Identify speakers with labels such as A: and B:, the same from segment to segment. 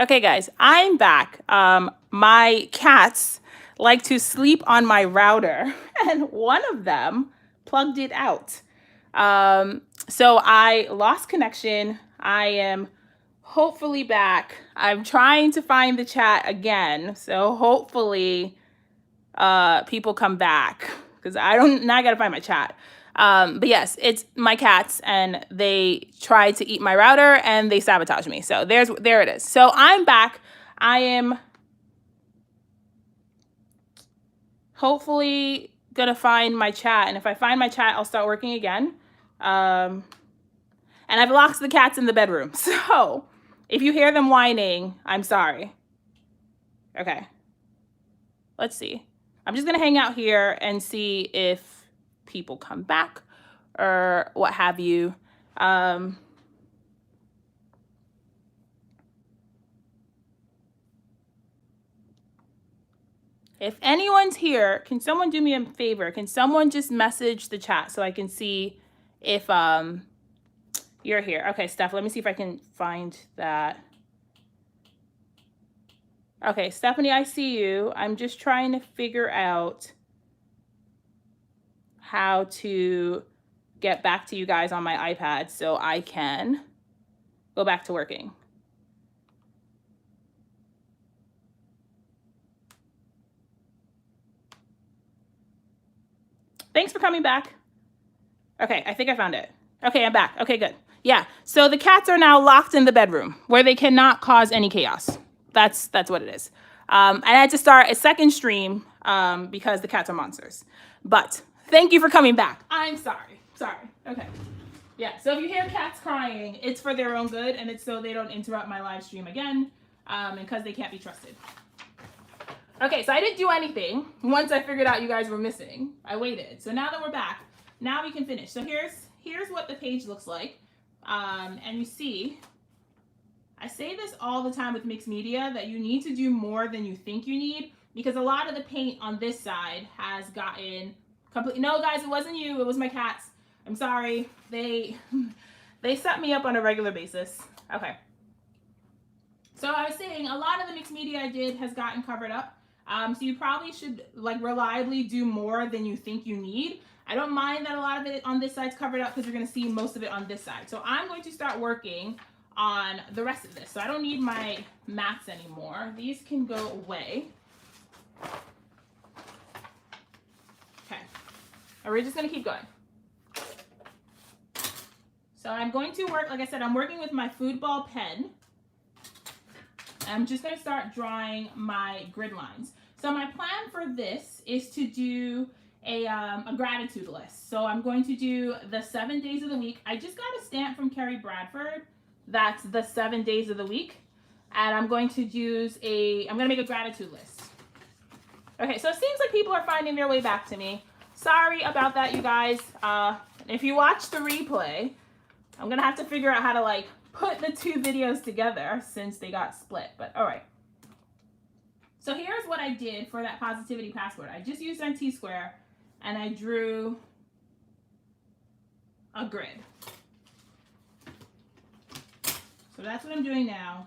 A: Okay, guys, I'm back. My cats like to sleep on my router, and one of them plugged it out. So I lost connection. I am hopefully back. I'm trying to find the chat again, so hopefully people come back because now I gotta find my chat. But yes, it's my cats, and they tried to eat my router and they sabotaged me. So there it is. So I'm back. I am hopefully gonna find my chat, and if I find my chat, I'll start working again. And I've locked the cats in the bedroom. So if you hear them whining, I'm sorry. Okay. Let's see. I'm just gonna hang out here and see if people come back or what have you. If anyone's here, can someone do me a favor? Can someone just message the chat so I can see if you're here? Okay, Steph, let me see if I can find that. Okay, Stephanie, I see you. I'm just trying to figure out how to get back to you guys on my iPad so I can go back to working. Thanks for coming back. Okay, I think I found it. Okay, I'm back. Okay, good. Yeah, so the cats are now locked in the bedroom where they cannot cause any chaos. That's what it is. I had to start a second stream because the cats are monsters. But thank you for coming back. I'm sorry. Okay. Yeah, so if you hear cats crying, it's for their own good, and it's so they don't interrupt my live stream again, and because they can't be trusted. Okay, so I didn't do anything once I figured out you guys were missing. I waited. So now that we're back, now we can finish. So here's what the page looks like. And you see, I say this all the time with mixed media, that you need to do more than you think you need, because a lot of the paint on this side has gotten complete. No, guys, it wasn't you. It was my cats. I'm sorry. They set me up on a regular basis. Okay. So I was saying a lot of the mixed media I did has gotten covered up. So you probably should reliably do more than you think you need. I don't mind that a lot of it on this side's covered up because you're going to see most of it on this side. So I'm going to start working on the rest of this. So I don't need my mats anymore. These can go away. Okay. And we're just going to keep going. So I'm going to work, like I said, I'm working with my foosball pen. I'm just going to start drawing my grid lines. So my plan for this is to do a gratitude list. So I'm going to do the 7 days of the week. I just got a stamp from Carrie Bradford. That's the 7 days of the week. And I'm going to I'm going to make a gratitude list. Okay, so it seems like people are finding their way back to me. Sorry about that, you guys. If you watch the replay, I'm going to have to figure out how to put the two videos together since they got split, but all right. So here's what I did for that positivity passport. I just used on T-square and I drew a grid. So that's what I'm doing now.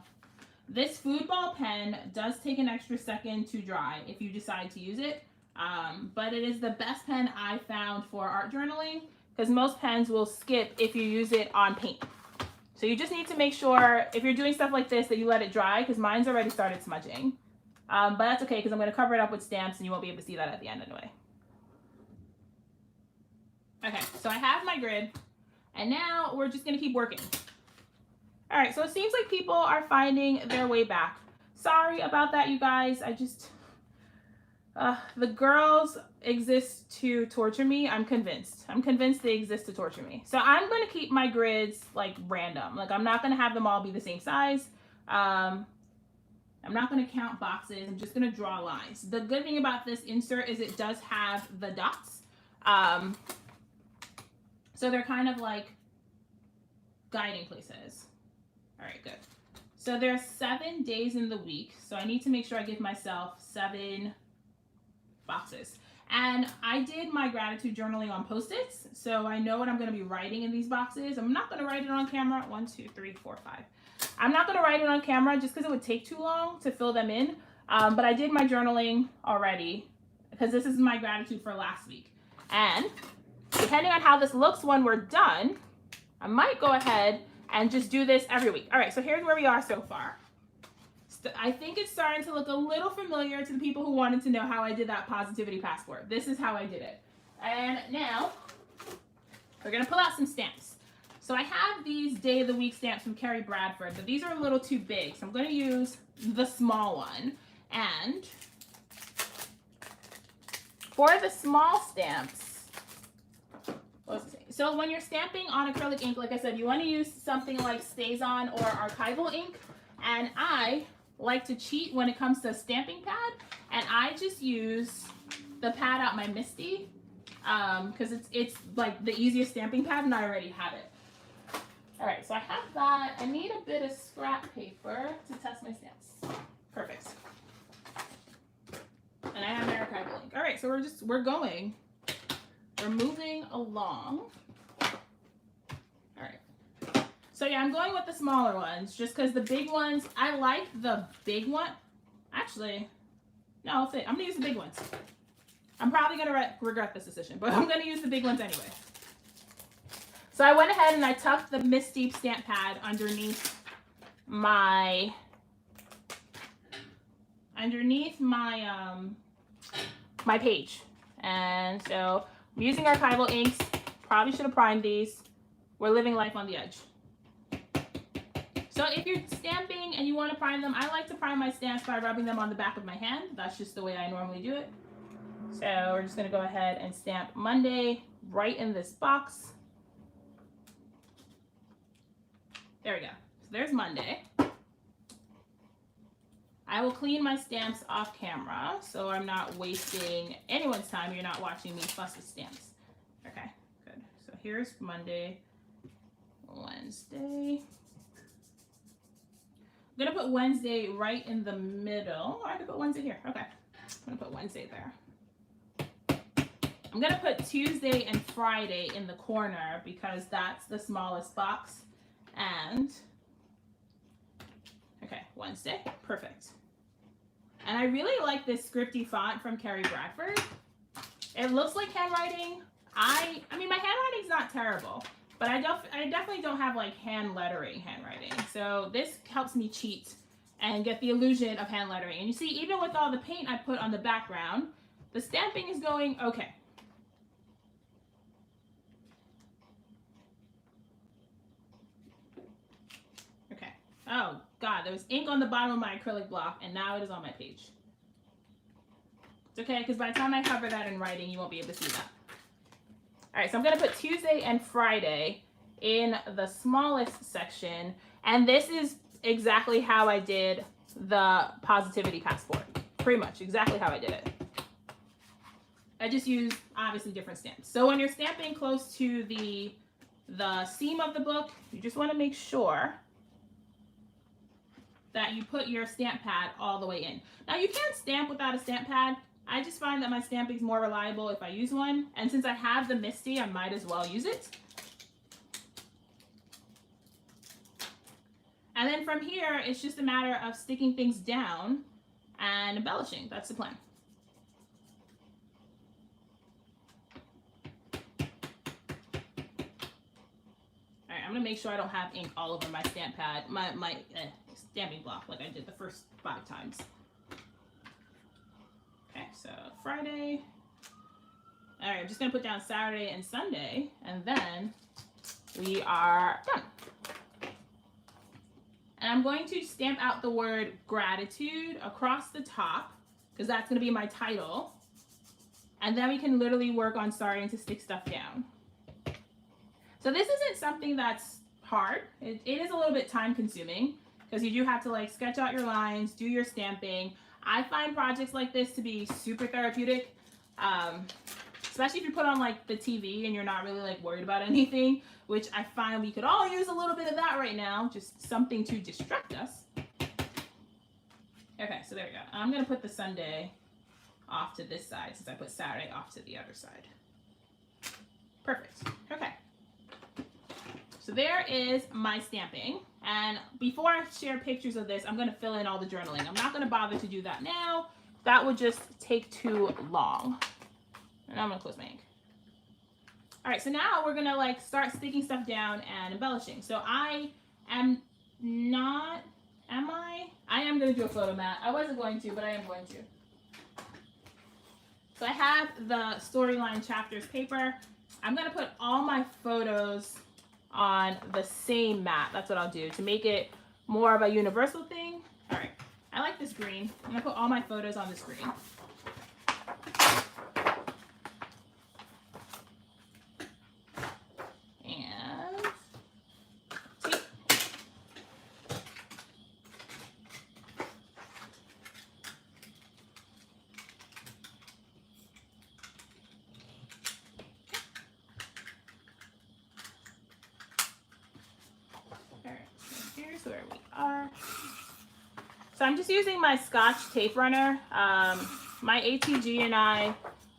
A: This foosball pen does take an extra second to dry if you decide to use it, but it is the best pen I found for art journaling because most pens will skip if you use it on paint. So you just need to make sure, if you're doing stuff like this, that you let it dry, because mine's already started smudging. But that's okay, because I'm going to cover it up with stamps, and you won't be able to see that at the end anyway. Okay, so I have my grid, and now we're just going to keep working. All right, so it seems like people are finding their way back. Sorry about that, you guys. The girls exist to torture me. I'm convinced they exist to torture me. So I'm going to keep my grids random. I'm not going to have them all be the same size. I'm not going to count boxes. I'm just going to draw lines. The good thing about this insert is it does have the dots. So they're kind of like guiding places. All right, good. So there are 7 days in the week. So I need to make sure I give myself 7 boxes. And I did my gratitude journaling on Post-its, so I know what I'm going to be writing in these boxes. I'm not going to write it on camera. 1, 2, 3, 4, 5. I'm not going to write it on camera just because it would take too long to fill them in. But I did my journaling already because this is my gratitude for last week. And depending on how this looks when we're done, I might go ahead and just do this every week. All right, so here's where we are so far. I think it's starting to look a little familiar to the people who wanted to know how I did that positivity passport. This is how I did it. And now we're gonna pull out some stamps. So I have these day of the week stamps from Carrie Bradford, but these are a little too big. So I'm gonna use the small one. And for the small stamps, so when you're stamping on acrylic ink, like I said, you wanna use something like StazOn or archival ink. And I like to cheat when it comes to stamping pad, and I just use the pad out my Misty because it's like the easiest stamping pad and I already have it. All right, so I have that. I need a bit of scrap paper to test my stamps. Perfect. And I have my archival ink. All right, so we're moving along. All right. So yeah, I'm going with the smaller ones just because the big ones, I like the big one. Actually, no, I'm gonna use the big ones. I'm probably gonna regret this decision, but I'm gonna use the big ones anyway. So I went ahead and I tucked the Misty stamp pad underneath my my page. And so I'm using archival inks. Probably should have primed these. We're living life on the edge. So if you're stamping and you want to prime them, I like to prime my stamps by rubbing them on the back of my hand. That's just the way I normally do it. So we're just going to go ahead and stamp Monday right in this box. There we go. So there's Monday. I will clean my stamps off camera so I'm not wasting anyone's time. You're not watching me fuss with stamps. Okay, good. So here's Monday, Wednesday. I'm gonna put Wednesday right in the middle. Or I could put Wednesday here. Okay, I'm gonna put Wednesday there. I'm gonna put Tuesday and Friday in the corner because that's the smallest box. And okay, Wednesday, perfect. And I really like this scripty font from Carrie Bradford. It looks like handwriting. I mean, my handwriting's not terrible, but I definitely don't have like hand lettering handwriting. So this helps me cheat and get the illusion of hand lettering. And you see, even with all the paint I put on the background, the stamping is going okay. Okay. Oh God, there was ink on the bottom of my acrylic block and now it is on my page. It's okay, because by the time I cover that in writing, you won't be able to see that. All right, so I'm gonna put Tuesday and Friday in the smallest section. And this is exactly how I did the positivity passport. Pretty much exactly how I did it. I just used obviously different stamps. So when you're stamping close to the seam of the book, you just wanna make sure that you put your stamp pad all the way in. Now you can stamp without a stamp pad. I just find that my stamping is more reliable if I use one. And since I have the Misty, I might as well use it. And then from here, it's just a matter of sticking things down and embellishing. That's the plan. All right, I'm gonna make sure I don't have ink all over my stamp pad, my stamping block like I did the first 5 times. Okay, so Friday. All right, I'm just gonna put down Saturday and Sunday, and then we are done. And I'm going to stamp out the word gratitude across the top, because that's gonna be my title. And then we can literally work on starting to stick stuff down. So this isn't something that's hard. It is a little bit time consuming, because you do have to like sketch out your lines, do your stamping. I find projects like this to be super therapeutic, especially if you put on like the TV and you're not really like worried about anything, which I find we could all use a little bit of that right now, just something to distract us. Okay, so there we go. I'm gonna put the Sunday off to this side since I put Saturday off to the other side. Perfect. Okay. So there is my stamping. And before I share pictures of this, I'm going to fill in all the journaling. I'm not going to bother to do that now. That would just take too long. And I'm going to close my ink. All right, so now we're going to like start sticking stuff down and embellishing. So I am not, am I? I am going to do a photo mat. I wasn't going to, but I am going to. So I have the storyline chapters paper. I'm going to put all my photos on the same mat. That's what I'll do to make it more of a universal thing. All right, I like this green. I'm gonna put all my photos on this green. And tape. Here's where we are. So I'm just using my Scotch tape runner. My ATG and I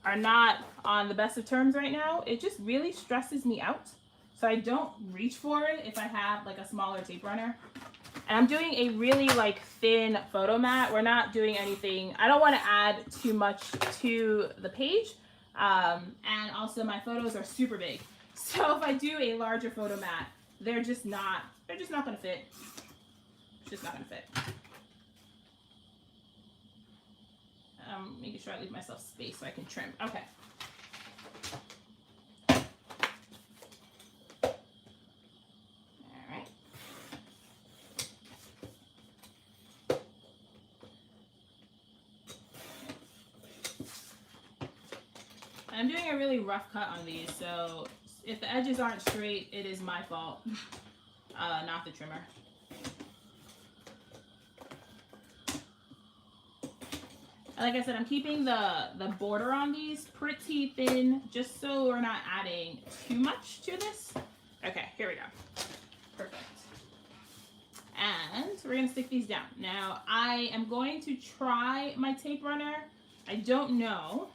A: are not on the best of terms right now. It just really stresses me out. So I don't reach for it if I have like a smaller tape runner. And I'm doing a really like thin photo mat. We're not doing anything. I don't want to add too much to the page. And also my photos are super big. So if I do a larger photo mat, they're just not gonna fit. It's just not gonna fit. Making sure I leave myself space so I can trim. Okay. All right. I'm doing a really rough cut on these, so if the edges aren't straight, it is my fault, not the trimmer. Like I said, I'm keeping the border on these pretty thin, just so we're not adding too much to this. Okay, here we go. Perfect. And we're gonna stick these down. Now, I am going to try my tape runner. I don't know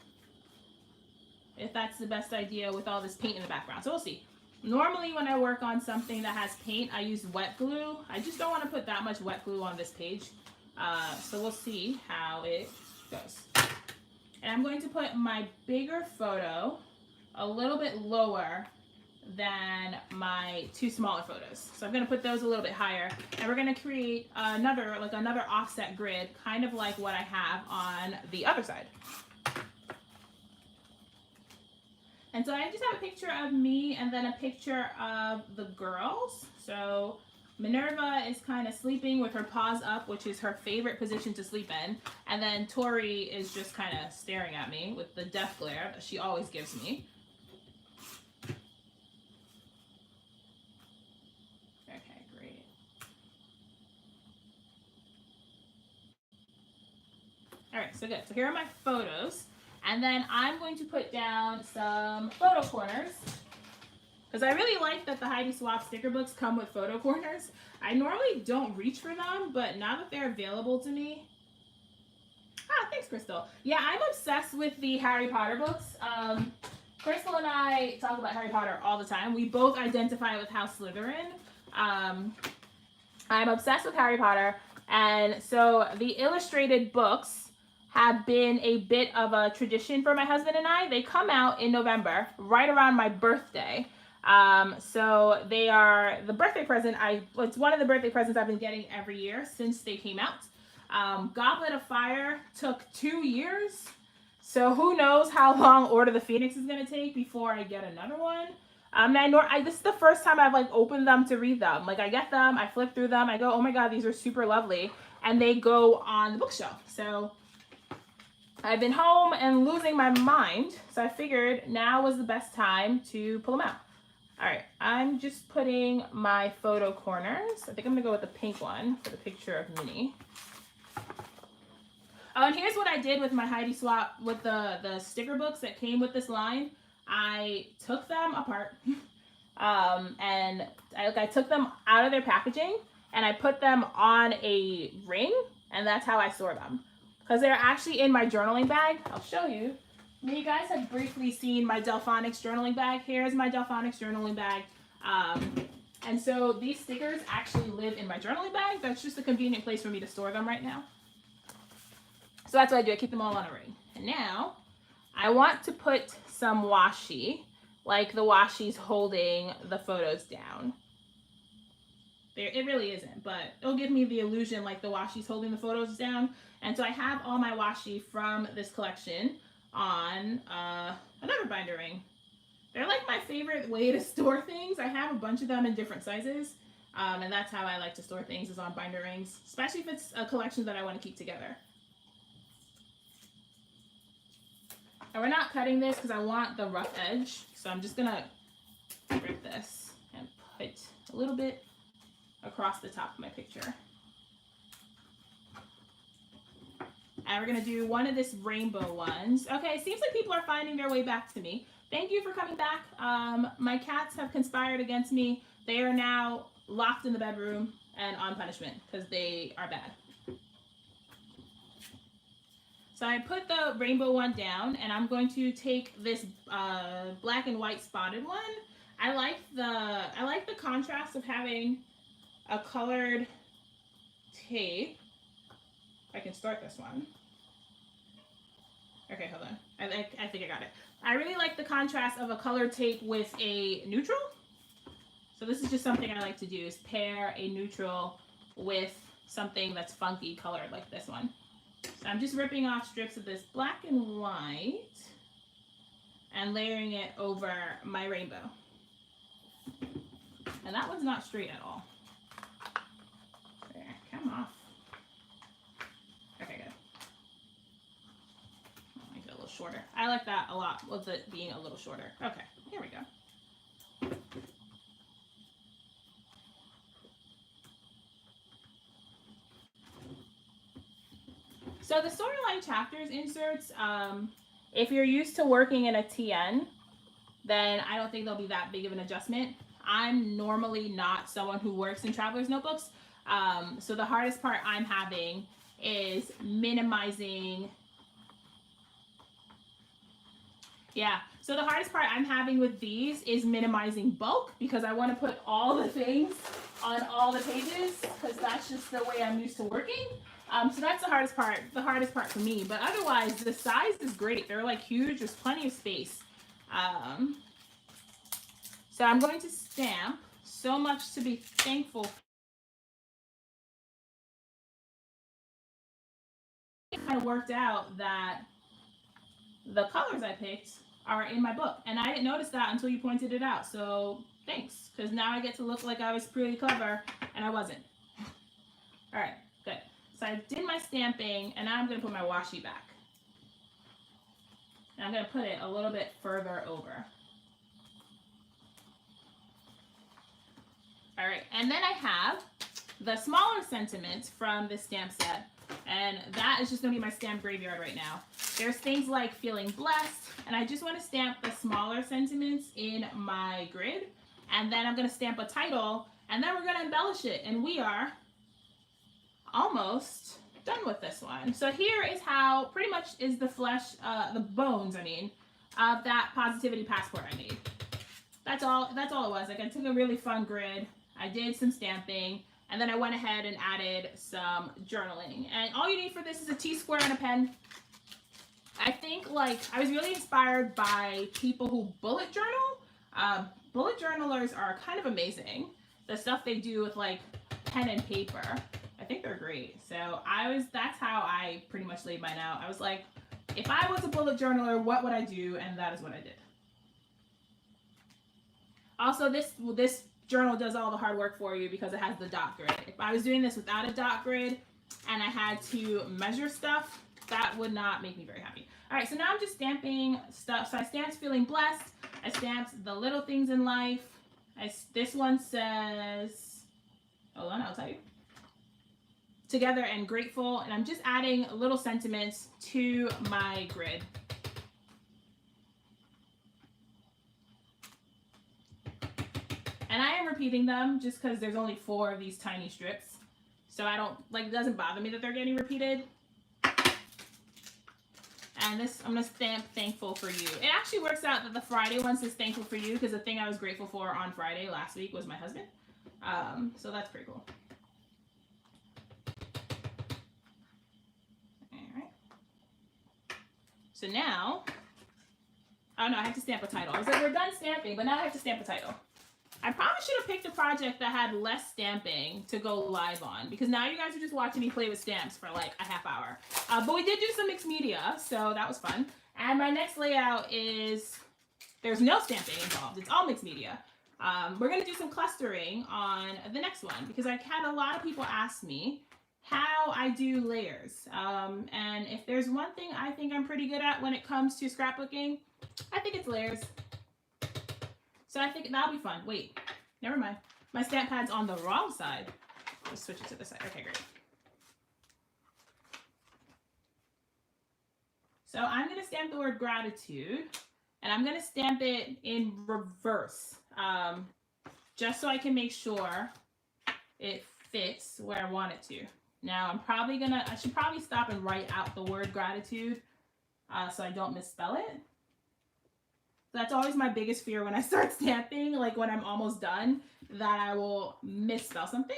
A: if that's the best idea with all this paint in the background, so we'll see. Normally when I work on something that has paint, I use wet glue. I just don't want to put that much wet glue on this page. So we'll see how it goes. And I'm going to put my bigger photo a little bit lower than my two smaller photos. So I'm going to put those a little bit higher, and we're going to create another offset grid, kind of like what I have on the other side. And so I just have a picture of me and then a picture of the girls. So Minerva is kind of sleeping with her paws up, which is her favorite position to sleep in. And then Tori is just kind of staring at me with the death glare that she always gives me. Okay, great. All right, so good. So here are my photos. And then I'm going to put down some photo corners, because I really like that the Heidi Swapp sticker books come with photo corners. I normally don't reach for them, but now that they're available to me. Ah, thanks, Crystal. Yeah, I'm obsessed with the Harry Potter books. Crystal and I talk about Harry Potter all the time. We both identify with House Slytherin. I'm obsessed with Harry Potter. And so the illustrated books have been a bit of a tradition for my husband and I. They come out in November, right around my birthday. So they are the birthday present. It's one of the birthday presents I've been getting every year since they came out. Goblet of Fire took 2 years. So who knows how long Order of the Phoenix is going to take before I get another one. This is the first time I've opened them to read them. I get them, I flip through them, I go, oh my God, these are super lovely. And they go on the bookshelf. So I've been home and losing my mind, so I figured now was the best time to pull them out. All right, I'm just putting my photo corners. I think I'm gonna go with the pink one for the picture of Minnie. Oh, and here's what I did with my Heidi Swapp, with the sticker books that came with this line. I took them apart, and I took them out of their packaging, and I put them on a ring, and that's how I store them. because they're actually in my journaling bag. I'll show you. You guys have briefly seen my Delphonics journaling bag. Here's my Delphonics journaling bag. And so these stickers actually live in my journaling bag. That's just a convenient place for me to store them right now. So that's what I do. I keep them all on a ring. And now I want to put some washi, like the washi's holding the photos down. There, it really isn't, but it'll give me the illusion like the washi's holding the photos down. And so I have all my washi from this collection on another binder ring. They're like my favorite way to store things. I have a bunch of them in different sizes, and that's how I like to store things, is on binder rings, especially if it's a collection that I want to keep together. And we're not cutting this because I want the rough edge, so I'm just gonna rip this and put a little bit across the top of my picture. And we're gonna do one of this rainbow ones. Okay, it seems like people are finding their way back to me. Thank you for coming back. My cats have conspired against me. They are now locked in the bedroom and on punishment because they are bad. So I put the rainbow one down, and I'm going to take this black and white spotted one. I like the contrast of having a colored tape. I can start this one. Okay, hold on. I think I got it. I really like the contrast of a colored tape with a neutral. So this is just something I like to do, is pair a neutral with something that's funky colored like this one. So I'm just ripping off strips of this black and white and layering it over my rainbow. And that one's not straight at all. There, come off. Okay, good. I'll make it a little shorter. I like that a lot, with it being a little shorter. Okay, here we go. So the storyline chapters inserts, if you're used to working in a TN, then I don't think there'll be that big of an adjustment. I'm normally not someone who works in traveler's notebooks. So the hardest part I'm having is minimizing. So the hardest part I'm having with these is minimizing bulk, because I want to put all the things on all the pages, because that's just the way I'm used to working. So that's the hardest part for me. But otherwise, the size is great. They're like huge. There's plenty of space. So I'm going to stamp So Much to Be Thankful For. It kind of worked out that the colors I picked are in my book, and I didn't notice that until you pointed it out. So thanks, because now I get to look like I was pretty clever, and I wasn't. All right, good. So I did my stamping, and now I'm going to put my washi back. And I'm going to put it a little bit further over. All right, and then I have the smaller sentiments from this stamp set, and that is just going to be my stamp graveyard right now. There's things like feeling blessed, and I just want to stamp the smaller sentiments in my grid, and then I'm going to stamp a title, and then we're going to embellish it, and we are almost done with this one. So here is how pretty much is the flesh, the bones, I mean, of that positivity passport I made. That's all it was. Like, I took a really fun grid, I did some stamping, and then I went ahead and added some journaling. And all you need for this is a T-square and a pen. I think, like, I was really inspired by people who bullet journal. Bullet journalers are kind of amazing. The stuff they do with, like, pen and paper, I think they're great. So that's how I pretty much laid mine out. I was like, if I was a bullet journaler, what would I do? And that is what I did. Also, this journal does all the hard work for you because it has the dot grid. If I was doing this without a dot grid and I had to measure stuff, that would not make me very happy. All right, so now I'm just stamping stuff. So I stamped feeling blessed. I stamped the little things in life. This one says, hold on, I'll tell you. Together and grateful. And I'm just adding little sentiments to my grid. And I am repeating them just because there's only 4 of these tiny strips. So I don't, like, it doesn't bother me that they're getting repeated. And this, I'm going to stamp thankful for you. It actually works out that the Friday one says thankful for you because the thing I was grateful for on Friday last week was my husband. So that's pretty cool. All right. So now, oh no, I have to stamp a title. I was like, we're done stamping, but now I have to stamp a title. I probably should have picked a project that had less stamping to go live on because now you guys are just watching me play with stamps for like a half hour. But we did do some mixed media, so that was fun. And my next layout is, there's no stamping involved. It's all mixed media. We're going to do some clustering on the next one because I've had a lot of people ask me how I do layers. And if there's one thing I think I'm pretty good at when it comes to scrapbooking, I think it's layers. So I think that'll be fun. Wait, never mind. My stamp pad's on the wrong side. Let's switch it to the side. Okay, great. So I'm going to stamp the word gratitude, and I'm going to stamp it in reverse, just so I can make sure it fits where I want it to. Now I'm probably I should probably stop and write out the word gratitude so I don't misspell it. That's always my biggest fear when I start stamping, like when I'm almost done, that I will misspell something.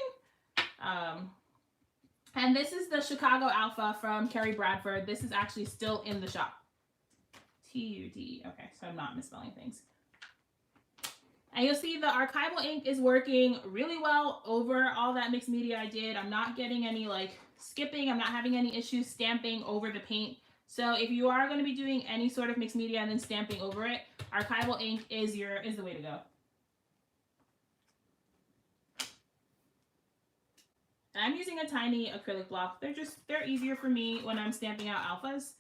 A: And this is the Chicago Alpha from Carrie Bradford. This is actually still in the shop. T-U-D. Okay, so I'm not misspelling things. And you'll see the archival ink is working really well over all that mixed media I did. I'm not getting any like skipping. I'm not having any issues stamping over the paint. So if you are going to be doing any sort of mixed media and then stamping over it, archival ink is the way to go. And I'm using a tiny acrylic block. They're easier for me when I'm stamping out alphas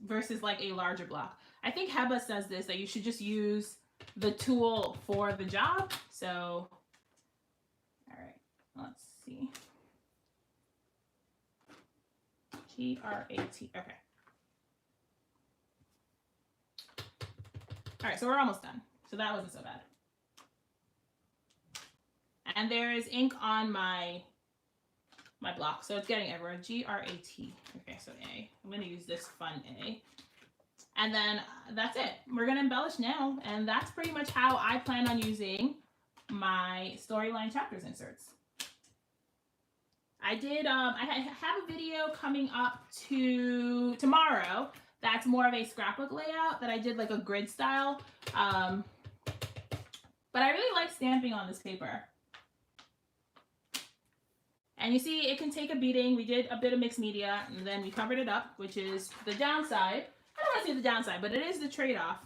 A: versus like a larger block. I think Heba says this, that you should just use the tool for the job. So, all right, let's see. G-R-A-T, okay. All right, so we're almost done. So that wasn't so bad. And there is ink on my block, so it's getting everywhere. G-R-A-T. Okay, so A. I'm going to use this fun A. And then that's it. We're going to embellish now, and that's pretty much how I plan on using my storyline chapters inserts. I have a video coming up to tomorrow that's more of a scrapbook layout that I did like a grid style. But I really like stamping on this paper. And you see, it can take a beating. We did a bit of mixed media, and then we covered it up, which is the downside. I don't want to say the downside, but it is the trade-off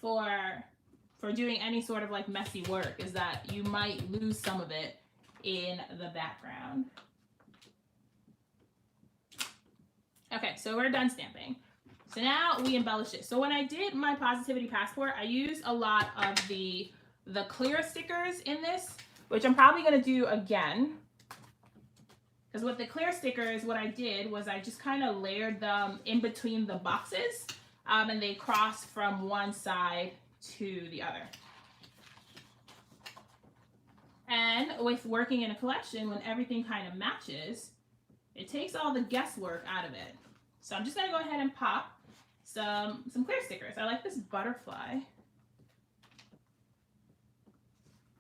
A: for doing any sort of like messy work, is that you might lose some of it in the background. Okay, so we're done stamping. So now we embellish it. So when I did my Positivity Passport, I used a lot of the clear stickers in this, which I'm probably going to do again. Because with the clear stickers, what I did was I just kind of layered them in between the boxes, and they cross from one side to the other. And with working in a collection, when everything kind of matches, it takes all the guesswork out of it. So I'm just going to go ahead and pop some clear stickers. I like this butterfly.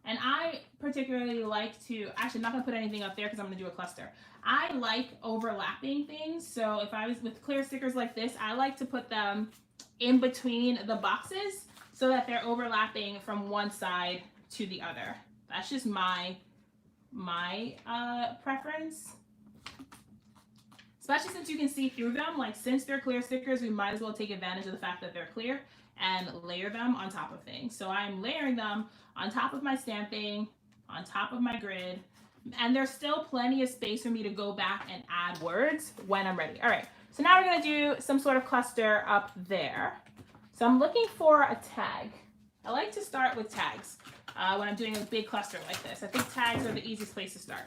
A: And I particularly like to, actually I'm not going to put anything up there because I'm going to do a cluster. I like overlapping things. So if I was with clear stickers like this, I like to put them in between the boxes so that they're overlapping from one side to the other. That's just my preference. Especially since you can see through them. Like, since they're clear stickers, we might as well take advantage of the fact that they're clear and layer them on top of things. So I'm layering them on top of my stamping, on top of my grid, and there's still plenty of space for me to go back and add words when I'm ready. All right, so now we're going to do some sort of cluster up there. So I'm looking for a tag. I like to start with tags when I'm doing a big cluster like this. I think tags are the easiest place to start.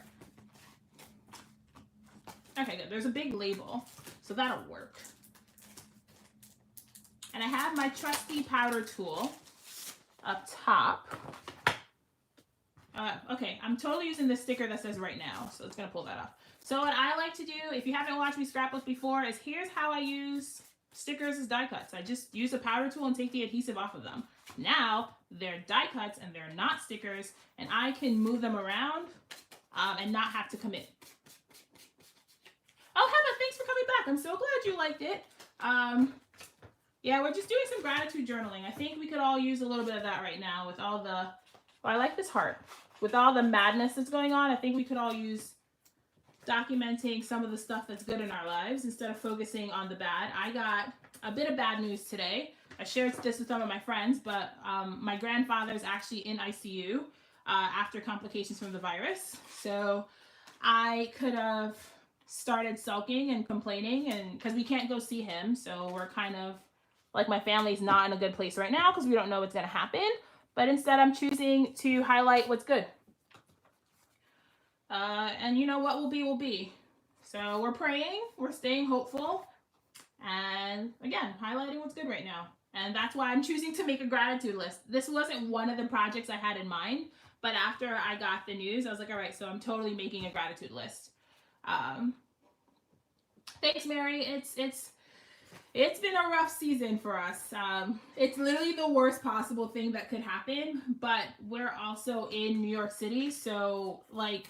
A: Okay, good. There's a big label, so that'll work. And I have my trusty powder tool up top. Oh, Okay, I'm totally using this sticker that says right now, so it's gonna pull that off. So what I like to do, if you haven't watched me scrapbook before, is here's how I use stickers as die cuts. I just use a powder tool and take the adhesive off of them. Now they're die cuts and they're not stickers, and I can move them around and not have to commit. Oh, Heather, thanks for coming back. I'm so glad you liked it. Yeah, we're just doing some gratitude journaling. I think we could all use a little bit of that right now with all the, oh, I like this heart. With all the madness that's going on, I think we could all use documenting some of the stuff that's good in our lives instead of focusing on the bad. I got a bit of bad news today. I shared this with some of my friends, but my grandfather is actually in ICU after complications from the virus. So I could have started sulking and complaining, and because we can't go see him, so we're kind of like, my family's not in a good place right now because we don't know what's going to happen. But instead, I'm choosing to highlight what's good. And you know, what will be will be. So we're praying, we're staying hopeful, and again, highlighting what's good right now. And that's why I'm choosing to make a gratitude list. This wasn't one of the projects I had in mind, but after I got the news, I was like, all right, so I'm totally making a gratitude list. Thanks, Mary. It's been a rough season for us. It's literally the worst possible thing that could happen, but we're also in New York City, so like,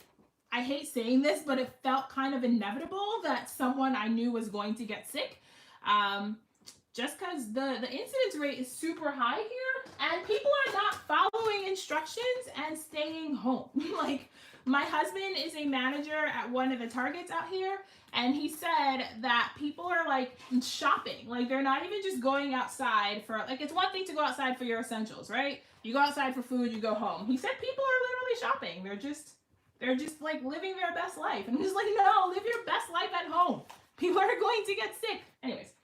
A: I hate saying this, but it felt kind of inevitable that someone I knew was going to get sick. Just because the incidence rate is super high here, and people are not following instructions and staying home. Like, my husband is a manager at one of the Targets out here, and he said that people are like shopping. Like, they're not even just going outside for, like, it's one thing to go outside for your essentials, right? You go outside for food, you go home. He said people are literally shopping. They're just like living their best life. And I'm just like, no, live your best life at home. People are going to get sick. Anyways,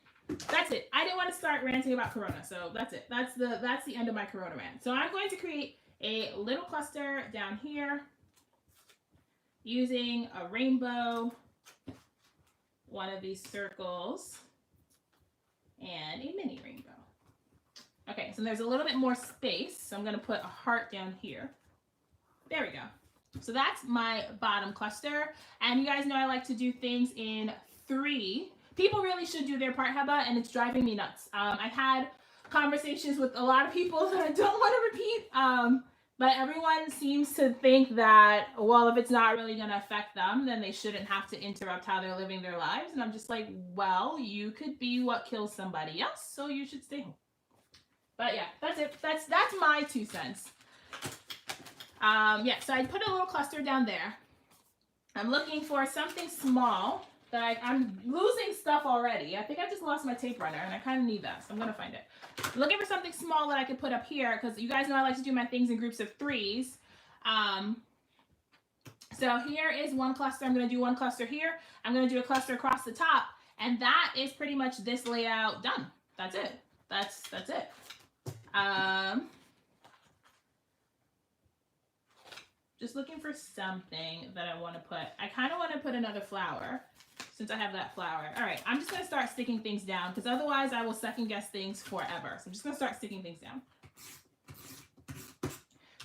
A: that's it. I didn't want to start ranting about Corona, so that's it. That's the end of my Corona rant. So I'm going to create a little cluster down here using a rainbow, one of these circles, and a mini rainbow. Okay, so there's a little bit more space, so I'm going to put a heart down here. There we go. So that's my bottom cluster, and you guys know I like to do things in 3. People really should do their part, Heba, and it's driving me nuts. I've had conversations with a lot of people that I don't want to repeat, but everyone seems to think that, well, if it's not really going to affect them, then they shouldn't have to interrupt how they're living their lives. And I'm just like, well, you could be what kills somebody else, so you should stay home. But yeah, that's it. That's my 2 cents. Yeah, so I put a little cluster down there. I'm looking for something small that I'm losing stuff already. I think I just lost my tape runner, and I kind of need that, so I'm going to find it. I'm looking for something small that I could put up here, because you guys know I like to do my things in groups of 3s. So here is one cluster. I'm going to do one cluster here. I'm going to do a cluster across the top, and that is pretty much this layout done. That's it. That's it. Just looking for something that I want to put. I kind of want to put another flower since I have that flower. All right, I'm just going to start sticking things down because otherwise I will second guess things forever. So I'm just going to start sticking things down.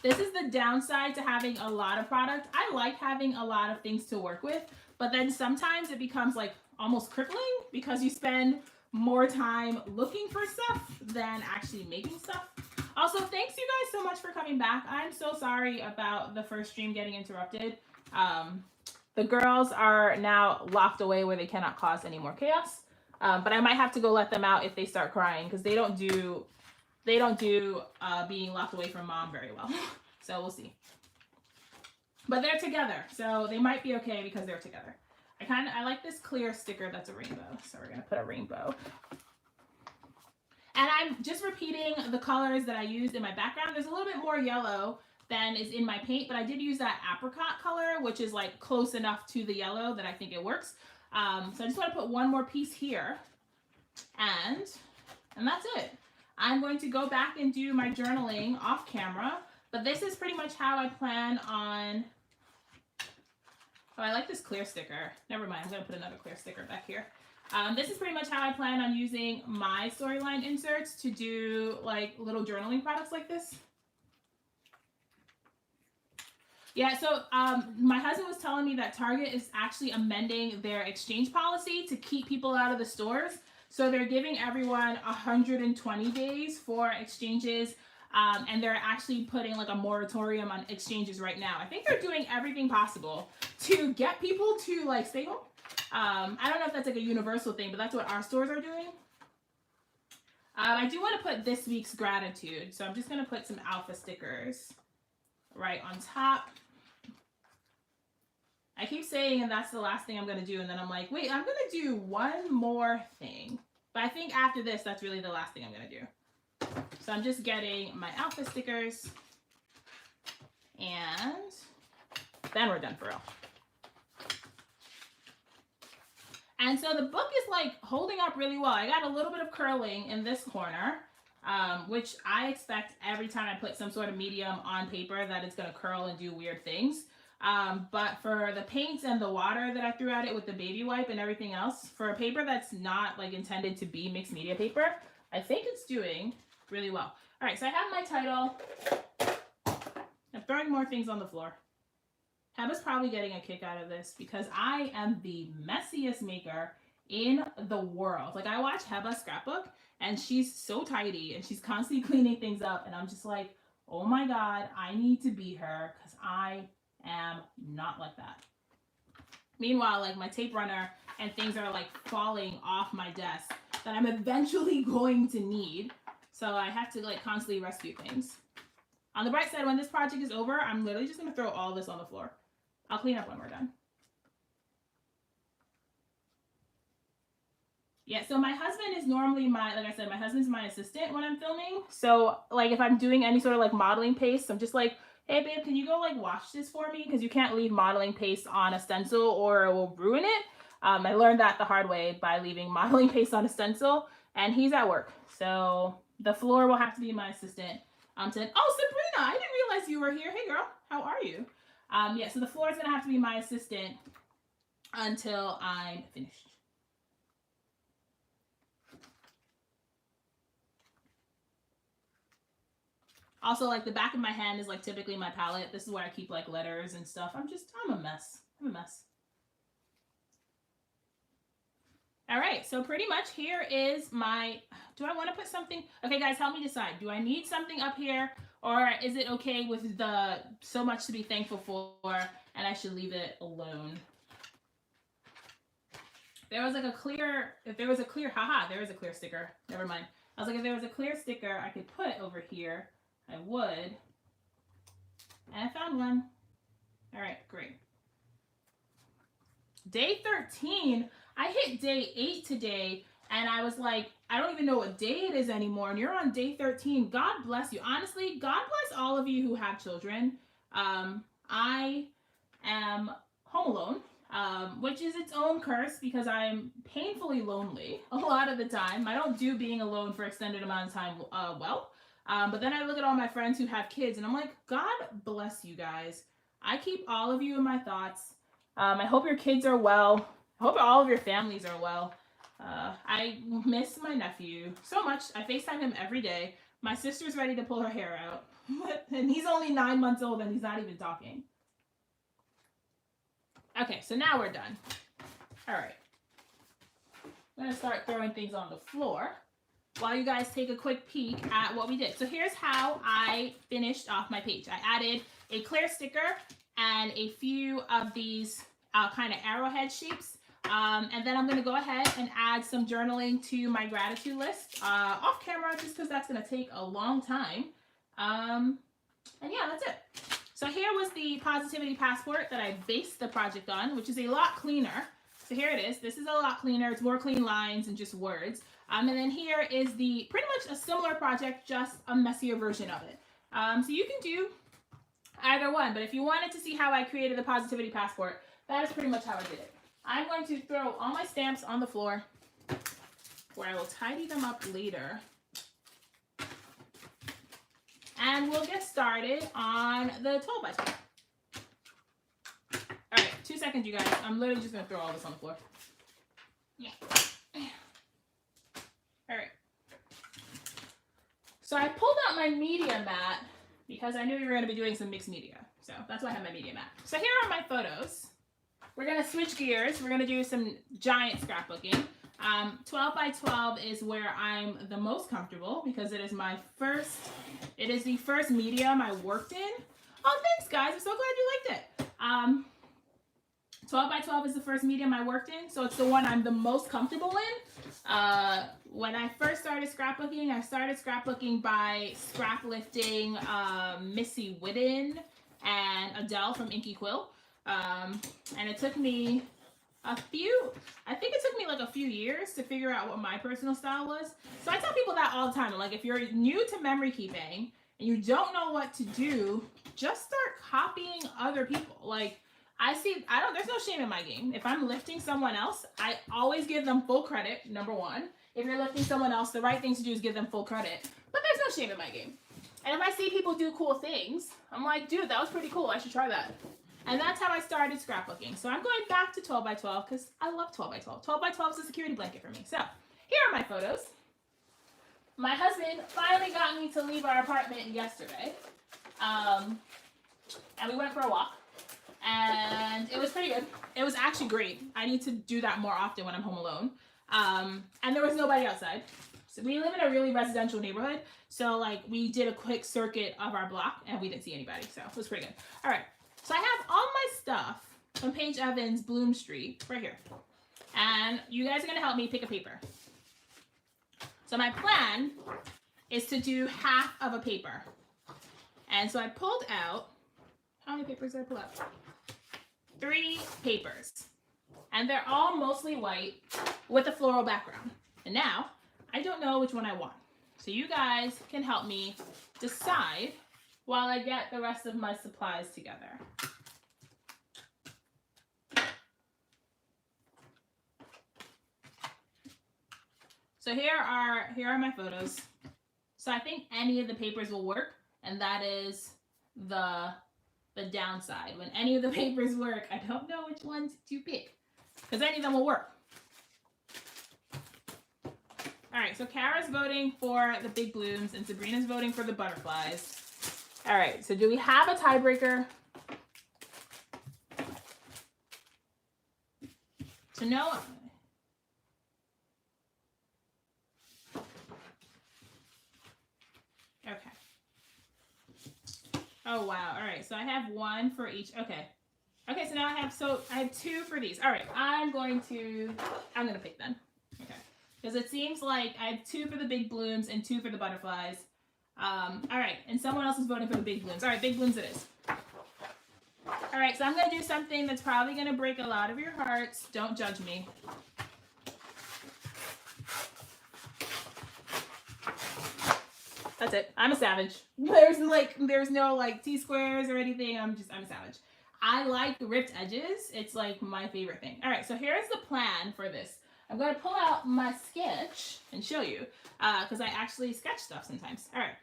A: This is the downside to having a lot of product. I like having a lot of things to work with, but then sometimes it becomes like almost crippling because you spend more time looking for stuff than actually making stuff. Also, thanks you guys so much for coming back. I'm so sorry about the first stream getting interrupted. The girls are now locked away where they cannot cause any more chaos. But I might have to go let them out if they start crying because they don't do being locked away from mom very well. So we'll see. But they're together, so they might be okay because they're together. I like this clear sticker that's a rainbow, so we're gonna put a rainbow. And I'm just repeating the colors that I used in my background. There's a little bit more yellow than is in my paint, but I did use that apricot color, which is like close enough to the yellow that I think it works. So I just want to put one more piece here, and that's it. I'm going to go back and do my journaling off camera, but this is pretty much how I plan on. Oh, I like this clear sticker. Never mind, I'm going to put another clear sticker back here. This is pretty much how I plan on using my storyline inserts to do like little journaling products like this. Yeah, so my husband was telling me that Target is actually amending their exchange policy to keep people out of the stores. So they're giving everyone 120 days for exchanges, and they're actually putting like a moratorium on exchanges right now. I think they're doing everything possible to get people to like stay home. I don't know if that's like a universal thing, but that's what our stores are doing. I do want to put this week's gratitude, so I'm just going to put some alpha stickers right on top. I keep saying, and that's the last thing I'm going to do, and then I'm like, wait, I'm going to do one more thing. But I think after this, that's really the last thing I'm going to do. So I'm just getting my alpha stickers, and then we're done for real. And so the book is like holding up really well. I got a little bit of curling in this corner, which I expect every time I put some sort of medium on paper that it's going to curl and do weird things. But for the paints and the water that I threw at it with the baby wipe and everything else, for a paper that's not like intended to be mixed media paper, I think it's doing really well. All right, so I have my title. I'm throwing more things on the floor. Heba's probably getting a kick out of this because I am the messiest maker in the world. Like, I watch Heba's scrapbook and she's so tidy and she's constantly cleaning things up, and I'm just like, oh my God, I need to be her because I am not like that. Meanwhile, like, my tape runner and things are like falling off my desk that I'm eventually going to need. So I have to like constantly rescue things. On the bright side, when this project is over, I'm literally just going to throw all this on the floor. I'll clean up when we're done. Yeah, so my husband is normally like I said, my husband's my assistant when I'm filming. So like if I'm doing any sort of like modeling paste, I'm just like, hey babe, can you go like wash this for me? Because you can't leave modeling paste on a stencil or it will ruin it. I learned that the hard way by leaving modeling paste on a stencil, and he's at work. So the floor will have to be my assistant. Oh, Sabrina, I didn't realize you were here. Hey girl, how are you? Yeah, so the floor is going to have to be my assistant until I'm finished. Also, like, the back of my hand is like typically my palette. This is where I keep like letters and stuff. I'm a mess. I'm a mess. All right, so pretty much here is my, do I want to put something? Okay, guys, help me decide. Do I need something up here, or is it okay with the so much to be thankful for and I should leave it alone? There was like a clear, if there was a clear, haha, there is a clear sticker. Never mind. I was like, if there was a clear sticker I could put over here, I would. And I found one. All right, great. Day 13. I hit day 8 today, and I was like, I don't even know what day it is anymore, and you're on day 13. God bless you. Honestly, God bless all of you who have children. I am home alone, which is its own curse because I'm painfully lonely a lot of the time. I don't do being alone for extended amount of time well. But then I look at all my friends who have kids, and I'm like, God bless you guys. I keep all of you in my thoughts. I hope your kids are well. I hope all of your families are well. I miss my nephew so much. I FaceTime him every day. My sister's ready to pull her hair out. And he's only 9 months old and he's not even talking. Okay, so now we're done. All right. I'm going to start throwing things on the floor while you guys take a quick peek at what we did. So here's how I finished off my page. I added a clear sticker and a few of these kind of arrowhead shapes. And then I'm going to go ahead and add some journaling to my gratitude list off camera, just because that's going to take a long time. And yeah, that's it. So here was the positivity passport that I based the project on, which is a lot cleaner. So here it is. This is a lot cleaner. It's more clean lines and just words. And then here is the pretty much a similar project, just a messier version of it. So you can do either one. But if you wanted to see how I created the positivity passport, that is pretty much how I did it. I'm going to throw all my stamps on the floor where I will tidy them up later. And we'll get started on the 12 by 12. All right, 2 seconds, you guys. I'm literally just going to throw all this on the floor. Yeah. All right. So I pulled out my media mat because I knew we were going to be doing some mixed media. So that's why I have my media mat. So here are my photos. We're going to switch gears. We're going to do some giant scrapbooking. 12 by 12 is where I'm the most comfortable because it is the first medium I worked in. Oh, thanks guys. I'm so glad you liked it. 12 by 12 is the first medium I worked in, so it's the one I'm the most comfortable in. When I first started scrapbooking, I started scrapbooking by scrap lifting Missy Whitten and Adele from Inky Quill. And it took me I think it took me like a few years to figure out what my personal style was. So I tell people that all the time. Like, if you're new to memory keeping and you don't know what to do, just start copying other people. Like, there's no shame in my game. If I'm lifting someone else, I always give them full credit, number one. If you're lifting someone else, the right thing to do is give them full credit. But there's no shame in my game. And if I see people do cool things, I'm like, dude, that was pretty cool. I should try that. And that's how I started scrapbooking. So I'm going back to 12 by 12 because I love 12 by 12. 12 by 12 is a security blanket for me. So here are my photos. My husband finally got me to leave our apartment yesterday. And we went for a walk. And it was pretty good. It was actually great. I need to do that more often when I'm home alone. And there was nobody outside. So we live in a really residential neighborhood. So like we did a quick circuit of our block and we didn't see anybody. So it was pretty good. All right. So I have all my stuff from Paige Evans, Bloom Street, right here. And you guys are going to help me pick a paper. So my plan is to do half of a paper. And so I pulled out, how many papers did I pull out? 3 papers. And they're all mostly white with a floral background. And now, I don't know which one I want. So you guys can help me decide while I get the rest of my supplies together. So here are my photos. So I think any of the papers will work, and that is the downside. When any of the papers work, I don't know which ones to pick, because any of them will work. All right, so Kara's voting for the big blooms, and Sabrina's voting for the butterflies. All right, so do we have a tiebreaker? So no. Okay. Oh wow. All right, so I have 1 for each. Okay. Okay, so now I have 2 for these. All right, I'm gonna pick then. Okay. Because it seems like I have 2 for the big blooms and 2 for the butterflies. All right, and someone else is voting for the big blooms. All right, big blooms it is. All right, so I'm going to do something that's probably going to break a lot of your hearts. Don't judge me. That's it. I'm a savage. There's no like T-squares or anything. I'm a savage. I like ripped edges. It's like my favorite thing. All right, so here's the plan for this. I'm going to pull out my sketch and show you because I actually sketch stuff sometimes. All right.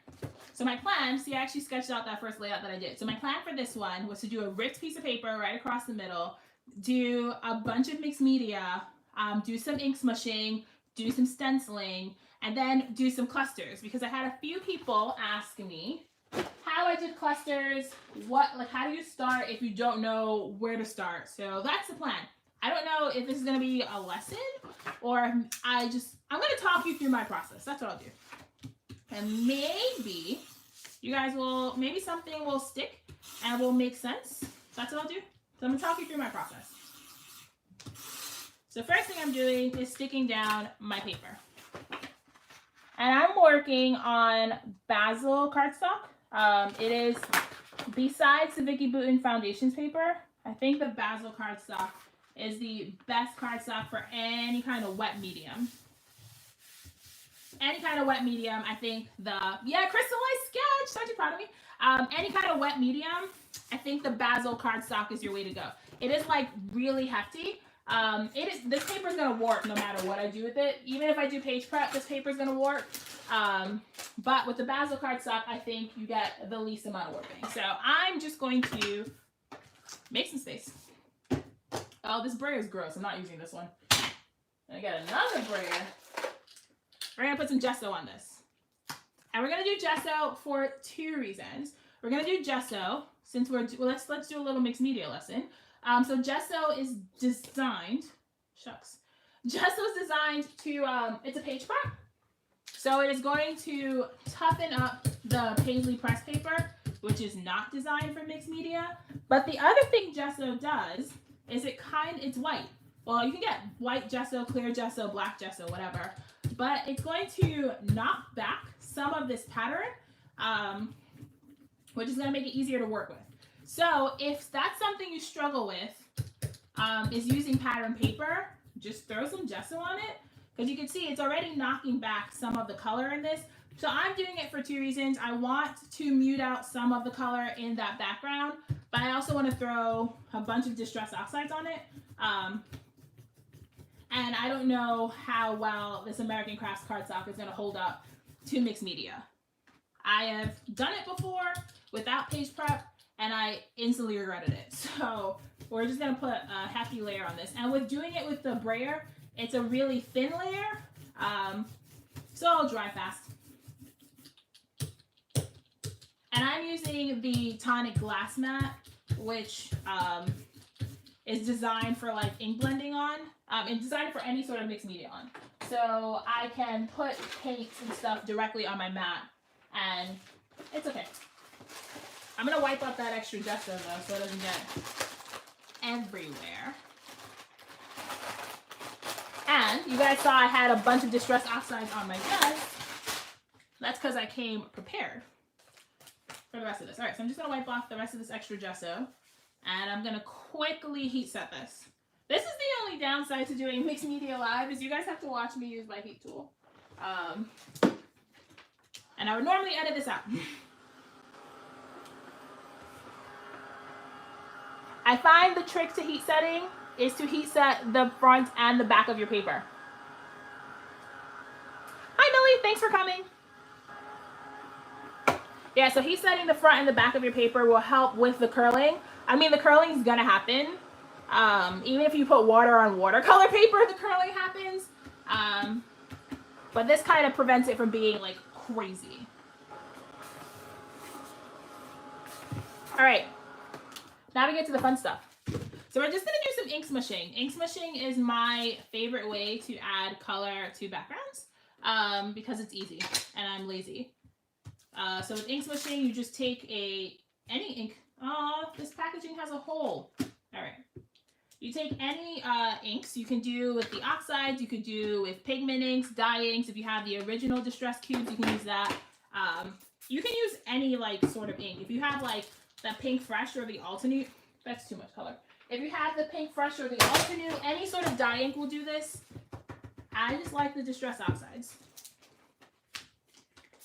A: So my plan, see, I actually sketched out that first layout that I did. So my plan for this one was to do a ripped piece of paper right across the middle, do a bunch of mixed media, do some ink smushing, do some stenciling, and then do some clusters because I had a few people ask me how I did clusters, how do you start if you don't know where to start? So that's the plan. I don't know if this is going to be a lesson or I'm going to talk you through my process. That's what I'll do. And maybe you guys maybe something will stick and will make sense. That's what I'll do. So I'm going to talk you through my process. So first thing I'm doing is sticking down my paper. And I'm working on Basil cardstock. It is, besides the Vicky Boutin Foundations paper, I think the Basil cardstock is the best cardstock for any kind of wet medium. Any kind of wet medium, I think crystallized sketch, aren't you proud of me? Any kind of wet medium, I think the Basil cardstock is your way to go. It is like really hefty. This paper is gonna warp no matter what I do with it. Even if I do page prep, this paper is gonna warp. But with the Basil cardstock, I think you get the least amount of warping. So I'm just going to make some space. Oh, this brayer is gross. I'm not using this one. And I got another brayer. We're going to put some gesso on this. And we're going to do gesso for 2 reasons. we're gonna do gesso since let's do a little mixed media lesson. So gesso is designed, gesso is designed to it's a page prep. So it is going to toughen up the Paisley press paper, which is not designed for mixed media. But the other thing gesso does is it's white. Well, you can get white gesso, clear gesso, black gesso, whatever. But it's going to knock back some of this pattern, which is going to make it easier to work with. So if that's something you struggle with, is using pattern paper, just throw some gesso on it. Because you can see it's already knocking back some of the color in this. So I'm doing it for two reasons. I want to mute out some of the color in that background, but I also want to throw a bunch of distress oxides on it. And I don't know how well this American Crafts cardstock is going to hold up to mixed media. I have done it before without page prep, and I instantly regretted it. So we're just going to put a hefty layer on this. And with doing it with the brayer, it's a really thin layer, so it'll dry fast. And I'm using the tonic glass mat, which is designed for like ink blending on. It's designed for any sort of mixed media on. So I can put paints and stuff directly on my mat, and it's okay. I'm gonna wipe up that extra gesso though, so it doesn't get everywhere. And you guys saw I had a bunch of distress oxides on my desk. That's because I came prepared for the rest of this. All right, so I'm just gonna wipe off the rest of this extra gesso, and I'm gonna quickly heat set this. This is the only downside to doing mixed media live is you guys have to watch me use my heat tool. And I would normally edit this out. I find the trick to heat setting is to heat set the front and the back of your paper. Hi Millie, thanks for coming. Yeah, so heat setting the front and the back of your paper will help with the curling. I mean, the curling is gonna happen. Even if you put water on watercolor paper, the curling happens. But this kind of prevents it from being like crazy. All right, now we get to the fun stuff. So we're just gonna do some ink smushing. Ink smushing is my favorite way to add color to backgrounds because it's easy and I'm lazy. So with ink smushing, you just take any ink. Oh, this packaging has a hole. All right. You take any inks. You can do with the oxides. You could do with pigment inks, dye inks. If you have the original distress cubes, you can use that. You can use any like sort of ink. If you have like the Pink Fresh or the Altenew, that's too much color. If you have the Pink Fresh or the Altenew, any sort of dye ink will do this. I just like the distress oxides.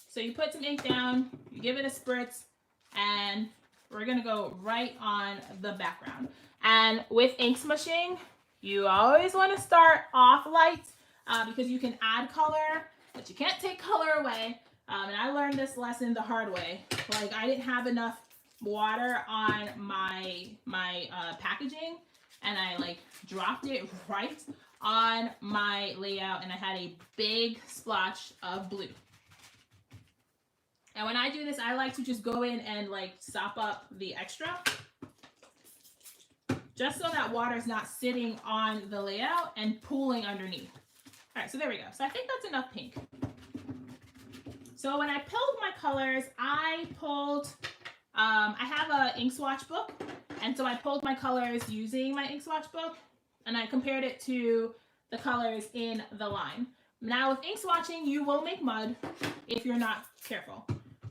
A: So you put some ink down, you give it a spritz, and we're gonna go right on the background. And with ink smushing, you always want to start off light because you can add color, but you can't take color away. And I learned this lesson the hard way. Like I didn't have enough water on my packaging, and I like dropped it right on my layout, and I had a big splotch of blue. And when I do this, I like to just go in and like sop up the extra, just so that water is not sitting on the layout and pooling underneath. All right, so there we go. So I think that's enough pink. So when I pulled my colors, I pulled, I have an ink swatch book, and so I pulled my colors using my ink swatch book, and I compared it to the colors in the line. Now with ink swatching, you will make mud if you're not careful.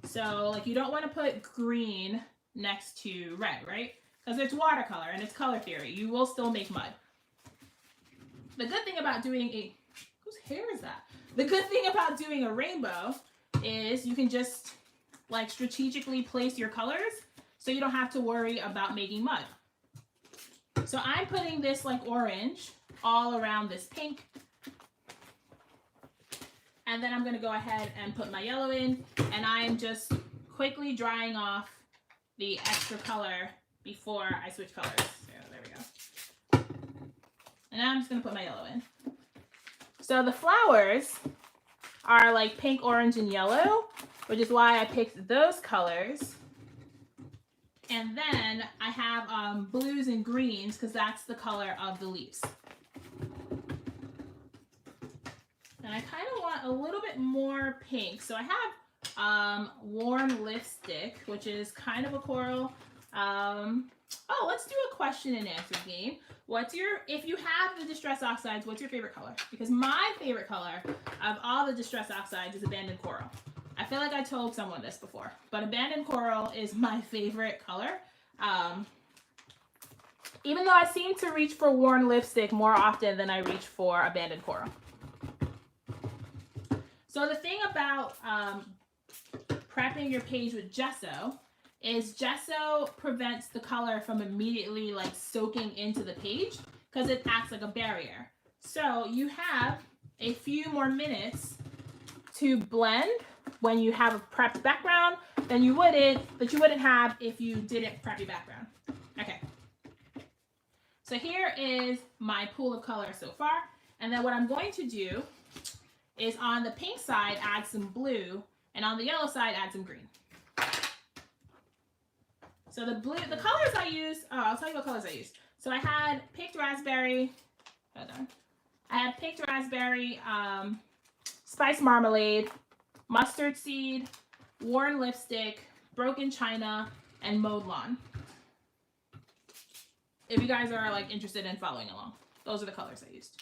A: So like you don't want to put green next to red, right? Because it's watercolor and it's color theory. You will still make mud. The good thing about doing whose hair is that? The good thing about doing a rainbow is you can just like strategically place your colors so you don't have to worry about making mud. So I'm putting this like orange all around this pink. And then I'm going to go ahead and put my yellow in, and I'm just quickly drying off the extra color before I switch colors. So there we go. And now I'm just going to put my yellow in. So the flowers are like pink, orange, and yellow, which is why I picked those colors And then I have blues and greens because that's the color of the leaves. And I kind of want a little bit more pink. So I have warm lipstick, which is kind of a coral. Oh, let's do a question and answer game. If you have the Distress Oxides, what's your favorite color? Because my favorite color of all the Distress Oxides is Abandoned Coral. I feel like I told someone this before, but Abandoned Coral is my favorite color. Even though I seem to reach for worn lipstick more often than I reach for Abandoned Coral. So the thing about prepping your page with gesso is gesso prevents the color from immediately like soaking into the page because it acts like a barrier. So you have a few more minutes to blend when you have a prepped background that you wouldn't have if you didn't prep your background. Okay. So here is my pool of color so far. And then what I'm going to do is on the pink side, add some blue, and on the yellow side, add some green. So the colors I used, I'll tell you what colors I used. So I had picked raspberry, hold on. I had picked raspberry, spice marmalade, mustard seed, worn lipstick, broken china, and mowed lawn. If you guys are like interested in following along, those are the colors I used.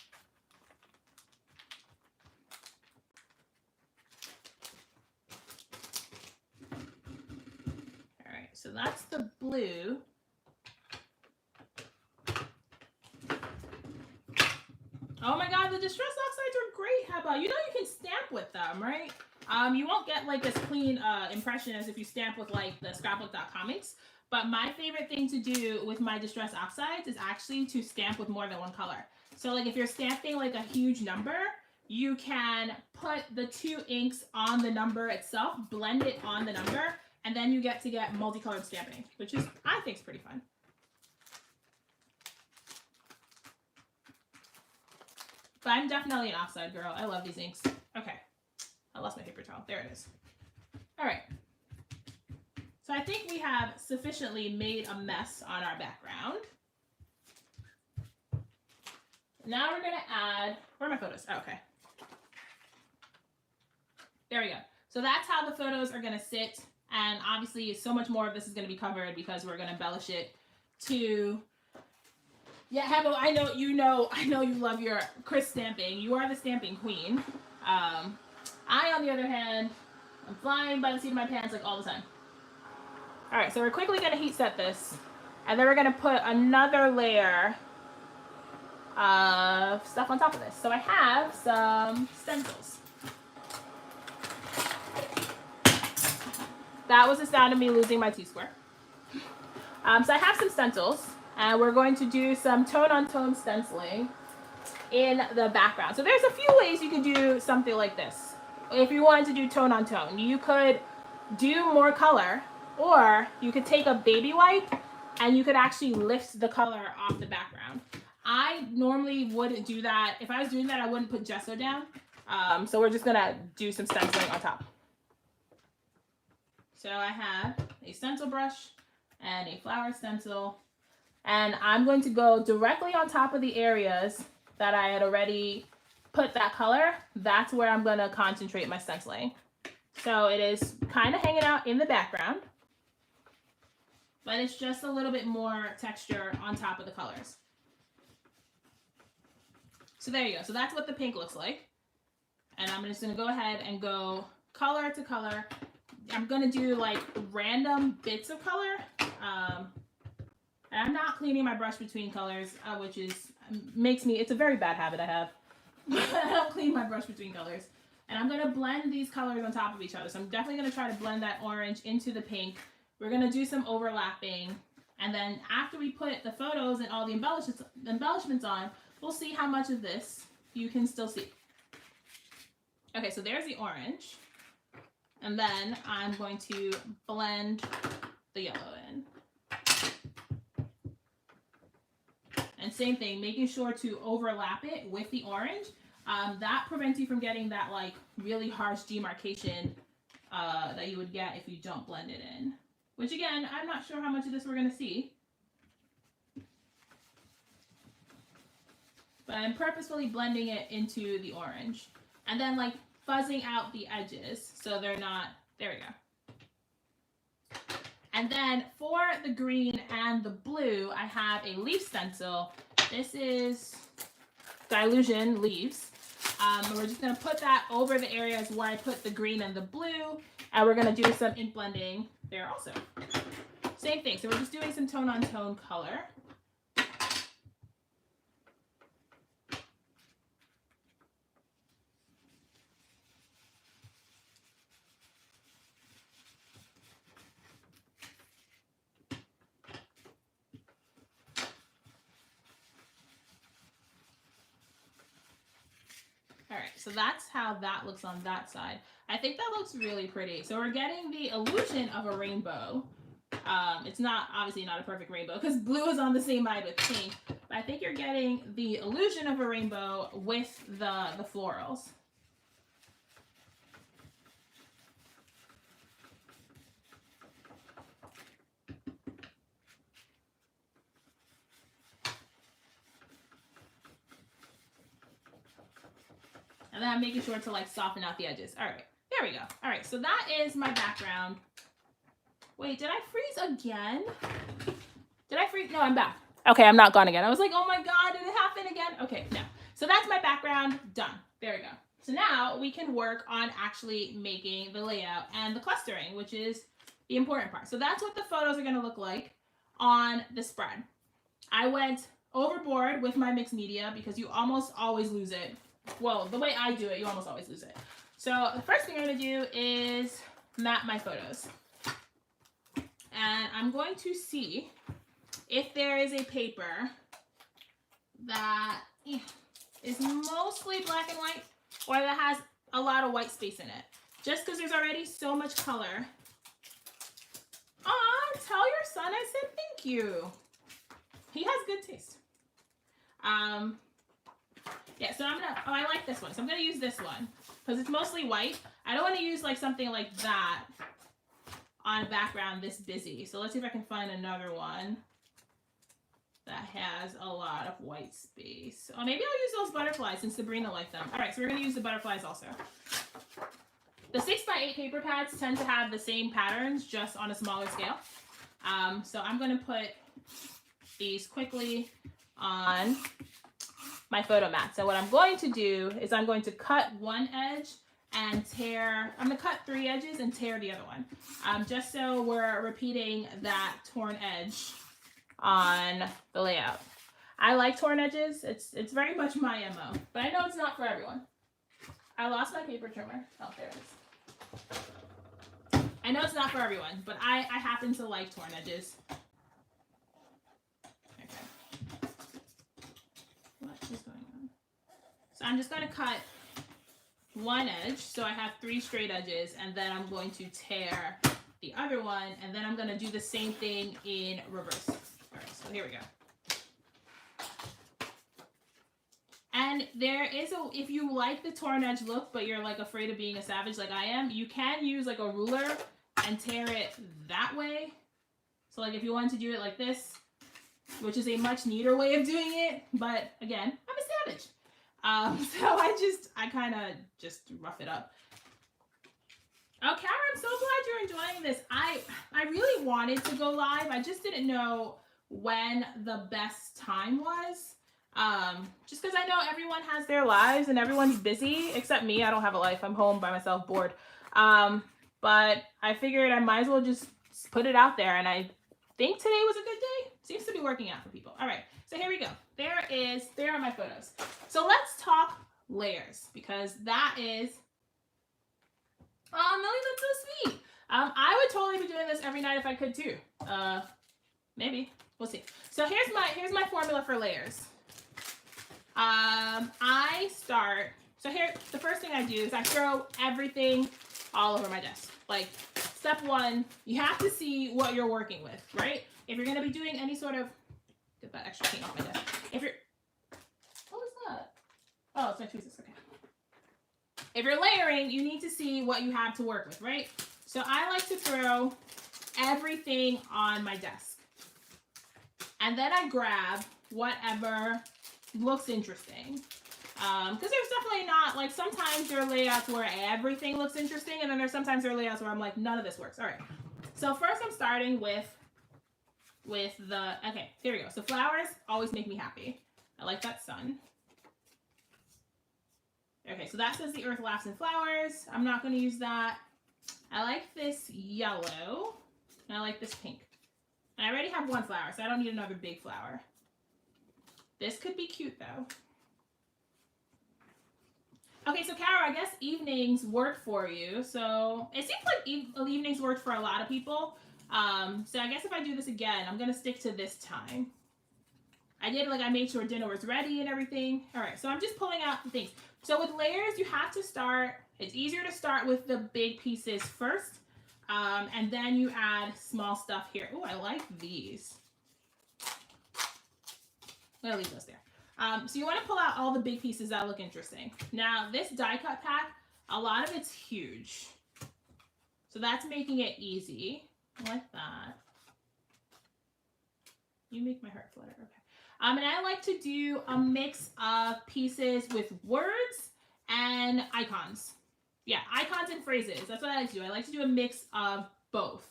A: All right, so that's the blue. Oh my God, the Distress Oxides are great. How about, you can stamp with them, right? You won't get like this clean impression as if you stamp with like the scrapbook.com inks. But my favorite thing to do with my Distress Oxides is actually to stamp with more than one color. So like if you're stamping like a huge number, you can put the two inks on the number itself, blend it on the number, and then you get to get multicolored stamping, which is, I think, is pretty fun. But I'm definitely an oxide girl. I love these inks. Okay. I lost my paper towel. There it is. All right. So I think we have sufficiently made a mess on our background. Now we're going to add, where are my photos? Oh, okay. There we go. So that's how the photos are going to sit. And obviously so much more of this is going to be covered because we're going to embellish it to, yeah, Hebo, I know you love your crisp stamping. You are the stamping queen. I, on the other hand, I'm flying by the seat of my pants like all the time. All right, so we're quickly going to heat set this, and then we're going to put another layer of stuff on top of this. So I have some stencils. That was the sound of me losing my T-square. So I have some stencils, and we're going to do some tone-on-tone stenciling in the background. So there's a few ways you can do something like this. If you wanted to do tone-on-tone, you could do more color, or you could take a baby wipe and you could actually lift the color off the background. I normally wouldn't do that. If I was doing that, I wouldn't put gesso down. So we're just gonna do some stenciling on top. So I have a stencil brush and a flower stencil, and I'm going to go directly on top of the areas that I had already put that color. That's where I'm gonna concentrate my stenciling. So it is kind of hanging out in the background, but it's just a little bit more texture on top of the colors. So there you go. So that's what the pink looks like. And I'm just gonna go ahead and go color to color. I'm gonna do like random bits of color. And I'm not cleaning my brush between colors, which it's a very bad habit I have. I don't clean my brush between colors. And I'm gonna blend these colors on top of each other. So I'm definitely gonna try to blend that orange into the pink. We're gonna do some overlapping. And then after we put the photos and all the embellishments on, we'll see how much of this you can still see. Okay, so there's the orange. And then I'm going to blend the yellow in. And same thing, making sure to overlap it with the orange. That prevents you from getting that like really harsh demarcation that you would get if you don't blend it in. which again, I'm not sure how much of this we're going to see. But I'm purposefully blending it into the orange. And then like fuzzing out the edges so they're not, there we go. And then for the green and the blue, I have a leaf stencil. This is Dilution Leaves. We're just going to put that over the areas where I put the green and the blue. And we're going to do some ink blending there also. Same thing. So we're just doing some tone on tone color. All right, so that's how that looks on that side. I think that looks really pretty. So we're getting the illusion of a rainbow. It's not, obviously not a perfect rainbow because blue is on the same side with pink. But I think you're getting the illusion of a rainbow with the florals. And then I'm making sure to like soften out the edges. All right, there we go. All right, so that is my background. Wait, did I freeze again? Did I freeze? No, I'm back. Okay, I'm not gone again. I was like, oh my God, did it happen again? Okay, no. So that's my background, done. There we go. So now we can work on actually making the layout and the clustering, which is the important part. So that's what the photos are gonna look like on the spread. I went overboard with my mixed media because you almost always lose it. Well, the way I do it, you almost always lose it. So the first thing I'm going to do is map my photos. And I'm going to see if there is a paper that is mostly black and white or that has a lot of white space in it. Just because there's already so much color. Aw, tell your son I said thank you. He has good taste. Yeah, so I'm gonna, oh, I like this one. So I'm gonna use this one because it's mostly white. I don't want to use like something like that on a background this busy. So let's see if I can find another one that has a lot of white space. Oh, maybe I'll use those butterflies since Sabrina liked them. All right, so we're gonna use the butterflies also. The 6x8 paper pads tend to have the same patterns, just on a smaller scale. So I'm gonna put these quickly on my photo mat. So what I'm going to do is I'm going to cut one edge and tear, I'm gonna cut 3 edges and tear the other one. Just so we're repeating that torn edge on the layout. I like torn edges. It's very much my MO, but I know it's not for everyone. I lost my paper trimmer. Oh, there it is. I know it's not for everyone, but I happen to like torn edges. What is going on? So I'm just going to cut one edge, so I have 3 straight edges, and then I'm going to tear the other one, and then I'm going to do the same thing in reverse. All right, so here we go. And there is a, if you like the torn edge look, but you're like afraid of being a savage like I am, you can use like a ruler and tear it that way. So like if you want to do it like this, which is a much neater way of doing it, but again, I'm a savage. So I kind of just rough it up. Oh, Kara, I'm so glad you're enjoying this. I really wanted to go live. I just didn't know when the best time was. Just because I know everyone has their lives and everyone's busy, except me. I don't have a life. I'm home by myself, bored. But I figured I might as well just put it out there, and I think today was a good day. Seems to be working out for people. All right, so here we go. There are my photos. So let's talk layers, because that is, oh, Millie, that's so sweet. I would totally be doing this every night if I could too. Maybe, we'll see. So here's my formula for layers. So here, the first thing I do is I throw everything all over my desk. Like, step 1, you have to see what you're working with, right? If you're going to be doing any sort of, get that extra paint off my desk. If you're, what was that? Oh, it's my tweezers, okay. If you're layering, you need to see what you have to work with, right? So I like to throw everything on my desk. And then I grab whatever looks interesting. Because there's definitely not, like, sometimes there are layouts where everything looks interesting, and then there's sometimes there are layouts where I'm like, none of this works. All right. So first I'm starting with the, okay, here we go. So flowers always make me happy. I like that sun. Okay, so that says the earth laughs in flowers. I'm not going to use that. I like this yellow, and I like this pink. And I already have one flower, so I don't need another big flower. This could be cute, though. Okay, so Kara, I guess evenings work for you. So it seems like evenings work for a lot of people. So I guess if I do this again, I'm going to stick to this time. I made sure dinner was ready and everything. All right, so I'm just pulling out the things. So with layers, you have to start, it's easier to start with the big pieces first. And then you add small stuff here. Oh, I like these. I'm gonna leave those there. So you want to pull out all the big pieces that look interesting. Now this die cut pack, a lot of it's huge. So that's making it easy. I like that. You make my heart flutter, okay. And I like to do a mix of pieces with words and icons. Yeah, icons and phrases. That's what I like to do. I like to do a mix of both.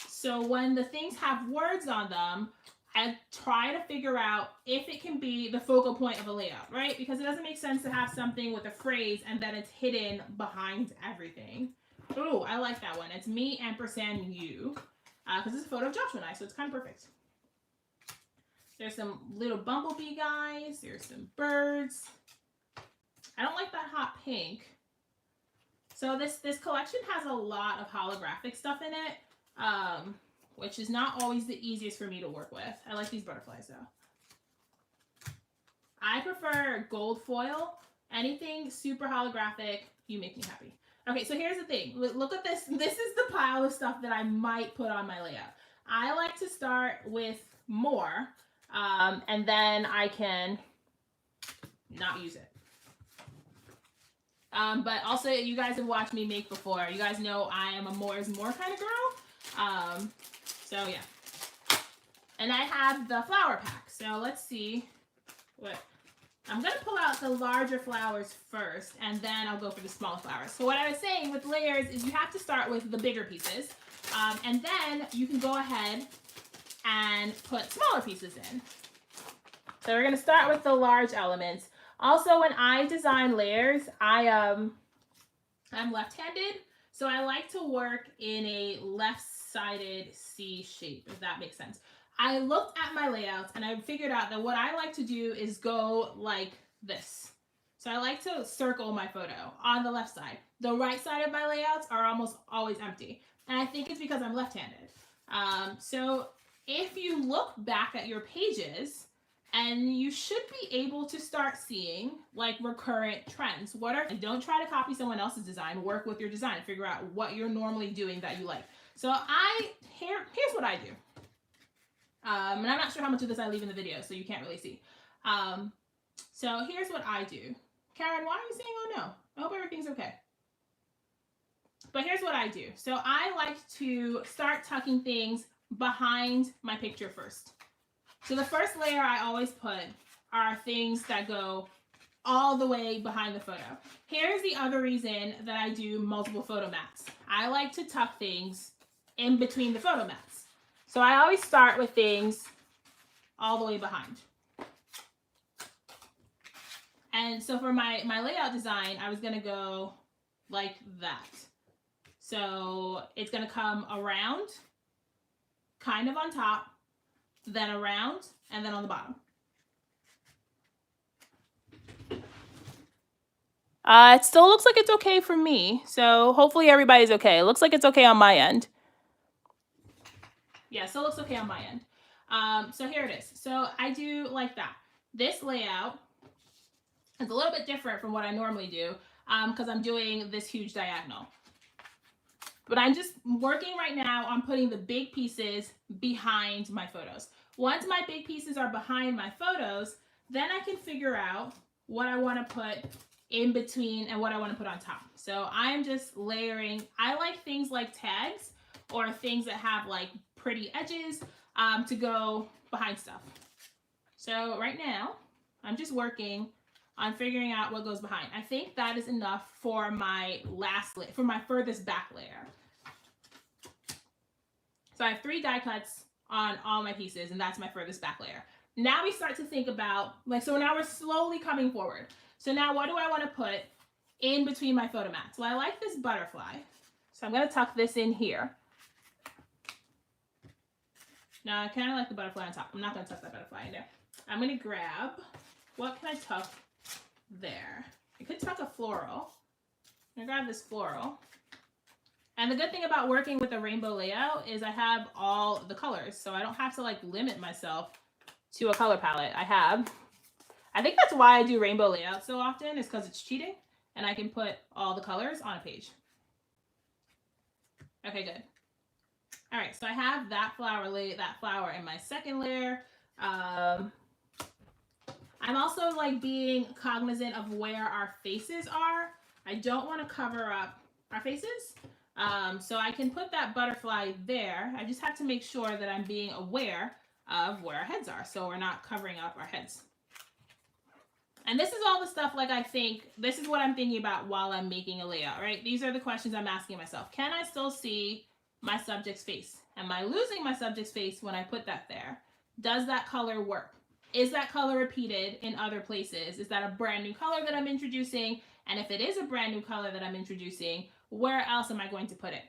A: So when the things have words on them, I try to figure out if it can be the focal point of a layout, right? Because it doesn't make sense to have something with a phrase and then it's hidden behind everything. Oh, I like that one. It's me, ampersand, you. Because it's a photo of Joshua and I, so it's kind of perfect. There's some little bumblebee guys. There's some birds. I don't like that hot pink. So this collection has a lot of holographic stuff in it, which is not always the easiest for me to work with. I like these butterflies though. I prefer gold foil. Anything super holographic, you make me happy. Okay, so here's the thing. Look at this. This is the pile of stuff that I might put on my layout. I like to start with more, and then I can not use it. But also, you guys have watched me make before. You guys know I am a more is more kind of girl. So yeah. And I have the flower pack. So let's see what. I'm going to pull out the larger flowers first, and then I'll go for the smaller flowers. So what I was saying with layers is you have to start with the bigger pieces, and then you can go ahead and put smaller pieces in. So we're going to start with the large elements. Also, when I design layers, I'm left-handed, so I like to work in a left-sided C shape, if that makes sense. I looked at my layouts and I figured out that what I like to do is go like this. So I like to circle my photo on the left side. The right side of my layouts are almost always empty. And I think it's because I'm left-handed. So if you look back at your pages, and you should be able to start seeing like recurrent trends. Don't try to copy someone else's design, work with your design, figure out what you're normally doing that you like. So here's what I do. And I'm not sure how much of this I leave in the video, so you can't really see. So here's what I do. Karen, why are you saying oh no? I hope everything's okay. But here's what I do. So I like to start tucking things behind my picture first. So the first layer I always put are things that go all the way behind the photo. Here's the other reason that I do multiple photo mats. I like to tuck things in between the photo mats. So I always start with things all the way behind. And so for my layout design, I was going to go like that. So it's going to come around, kind of on top, then around, and then on the bottom. It still looks like it's okay for me, so hopefully everybody's okay. It looks like it's okay on my end. Yeah, still looks okay on my end. So here it is. So I do like that. This layout is a little bit different from what I normally do because I'm doing this huge diagonal. But I'm just working right now on putting the big pieces behind my photos. Once my big pieces are behind my photos, then I can figure out what I want to put in between and what I want to put on top. So I'm just layering. I like things like tags or things that have like pretty edges to go behind stuff. So right now, I'm just working on figuring out what goes behind. I think that is enough for my for my furthest back layer. So I have 3 die cuts on all my pieces, and that's my furthest back layer. Now we start to think about, like, so now we're slowly coming forward. So now what do I want to put in between my photo mats? Well, I like this butterfly. So I'm going to tuck this in here. Now I kind of like the butterfly on top. I'm not going to tuck that butterfly in there. I'm going to grab, what can I tuck there? I could tuck a floral. I'm going to grab this floral. And the good thing about working with a rainbow layout is I have all the colors. So I don't have to like limit myself to a color palette. I think that's why I do rainbow layouts so often, is because it's cheating. And I can put all the colors on a page. Okay, good. All right, so I have that flower in my second layer. I'm also like being cognizant of where our faces are. I don't want to cover up our faces. So I can put that butterfly there. I just have to make sure that I'm being aware of where our heads are, so we're not covering up our heads. And this is all the stuff, like, this is what I'm thinking about while I'm making a layout, right? These are the questions I'm asking myself. Can I still see my subject's face? Am I losing my subject's face when I put that there? Does that color work? Is that color repeated in other places? Is that a brand new color that I'm introducing? And if it is a brand new color that I'm introducing, where else am I going to put it?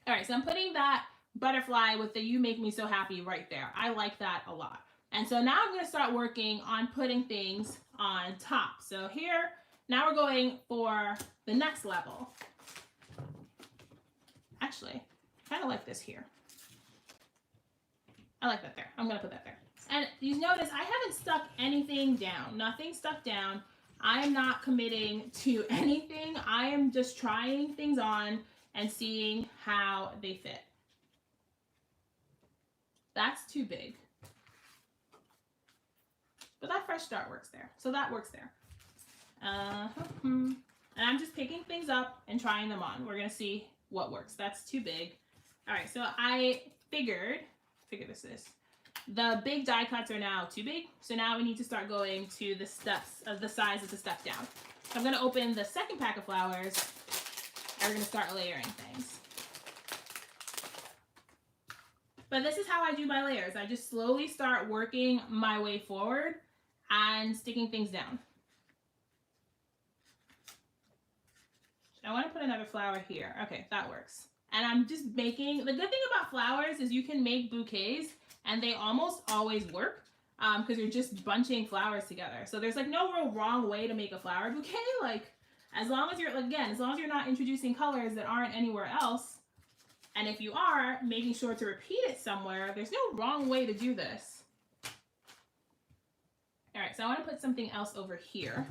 A: All right, so I'm putting that butterfly with the "You Make Me So Happy" right there. I like that a lot. And so now I'm going to start working on putting things on top. So here, now we're going for the next level. Actually, I kind of like this here. I like that there. I'm going to put that there. And you notice I haven't stuck anything down. Nothing stuck down. I am not committing to anything. I am just trying things on and seeing how they fit. That's too big. But that fresh start works there. So that works there. And I'm just picking things up and trying them on. We're going to see what works. That's too big. All right, so I figured this. The big die cuts are now too big. So now we need to start going to the steps of the size of the step down. So I'm going to open the second pack of flowers and we're going to start layering things. But this is how I do my layers. I just slowly start working my way forward and sticking things down. I want to put another flower here. Okay, that works. And I'm just making, the good thing about flowers is you can make bouquets and they almost always work because you're just bunching flowers together. So there's like no real wrong way to make a flower bouquet. Like as long as you're not introducing colors that aren't anywhere else, and if you are, making sure to repeat it somewhere, there's no wrong way to do this. All right, so I want to put something else over here.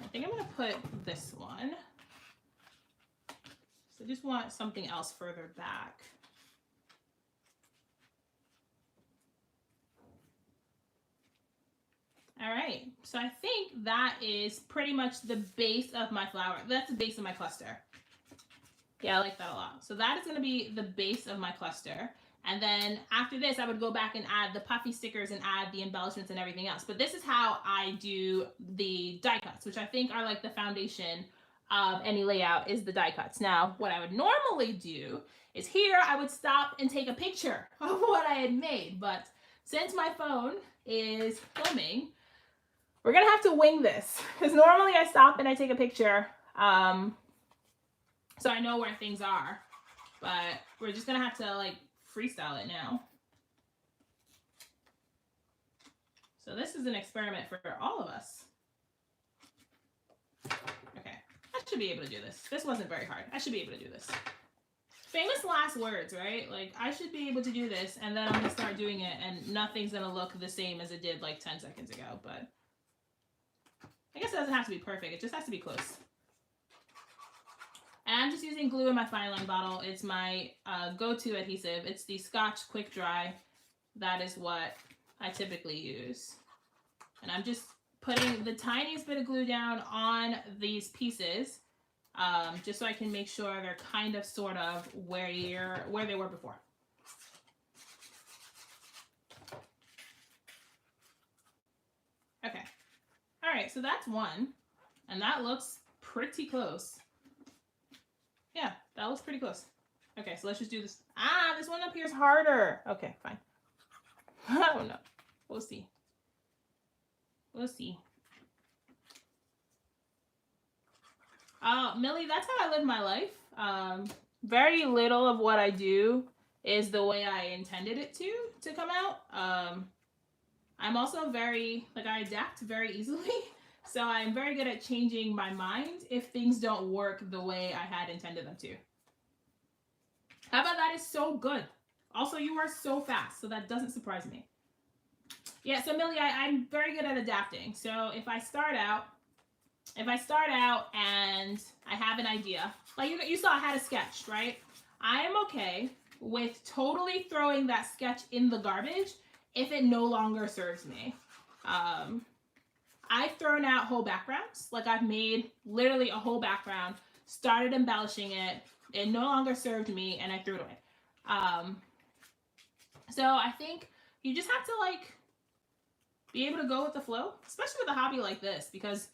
A: I think I'm going to put this one. So I just want something else further back. All right, so I think that is pretty much the base of my flower. That's the base of my cluster. Yeah, I like that a lot. So that is going to be the base of my cluster. And then after this, I would go back and add the puffy stickers and add the embellishments and everything else. But this is how I do the die cuts, which I think are like the foundation of any layout, is the die cuts. Now, what I would normally do is here, I would stop and take a picture of what I had made. But since my phone is filming, we're going to have to wing this. Because normally I stop and I take a picture so I know where things are. But we're just going to have to like freestyle it now. So this is an experiment for all of us. Okay, I should be able to do this. This wasn't very hard. I should be able to do this. Famous last words, right? Like I should be able to do this and then I'm gonna start doing it and nothing's gonna look the same as it did like 10 seconds ago, but I guess it doesn't have to be perfect. It just has to be close. And I'm just using glue in my fine line bottle. It's my go-to adhesive. It's the Scotch Quick Dry. That is what I typically use. And I'm just putting the tiniest bit of glue down on these pieces just so I can make sure they're kind of sort of where they were before. Okay. All right, so that's one, and that looks pretty close. Yeah, that looks pretty close. Okay, so let's just do this. Ah, this one up here is harder. Okay, fine. I don't know. We'll see. We'll see. Millie, that's how I live my life. Very little of what I do is the way I intended it to come out. I'm also very, like, I adapt very easily. So I'm very good at changing my mind if things don't work the way I had intended them to. How about that is so good. Also, you are so fast, so that doesn't surprise me. Yeah, so Millie, I'm very good at adapting. So if I start out and I have an idea, like you saw I had a sketch, right? I am okay with totally throwing that sketch in the garbage if it no longer serves me. I've thrown out whole backgrounds. Like I've made literally a whole background, started embellishing it, it no longer served me, and I threw it away. So I think you just have to like be able to go with the flow, especially with a hobby like this, because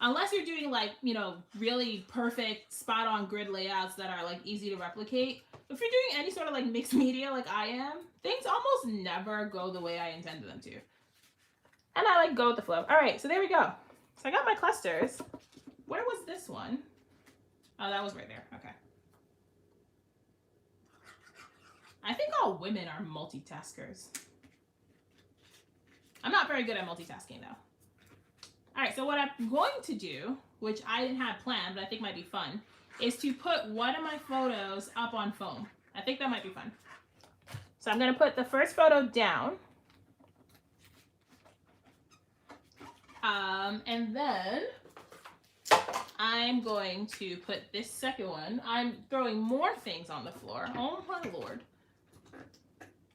A: unless you're doing like, you know, really perfect spot on grid layouts that are like easy to replicate, if you're doing any sort of like mixed media like I am, things almost never go the way I intended them to. And I like go with the flow. All right, so there we go. So I got my clusters. Where was this one? Oh, that was right there. Okay. I think all women are multitaskers. I'm not very good at multitasking though. All right, so what I'm going to do, which I didn't have planned, but I think might be fun, is to put one of my photos up on foam. I think that might be fun. So I'm gonna put the first photo down. And then I'm going to put this second one. I'm throwing more things on the floor. Oh my Lord.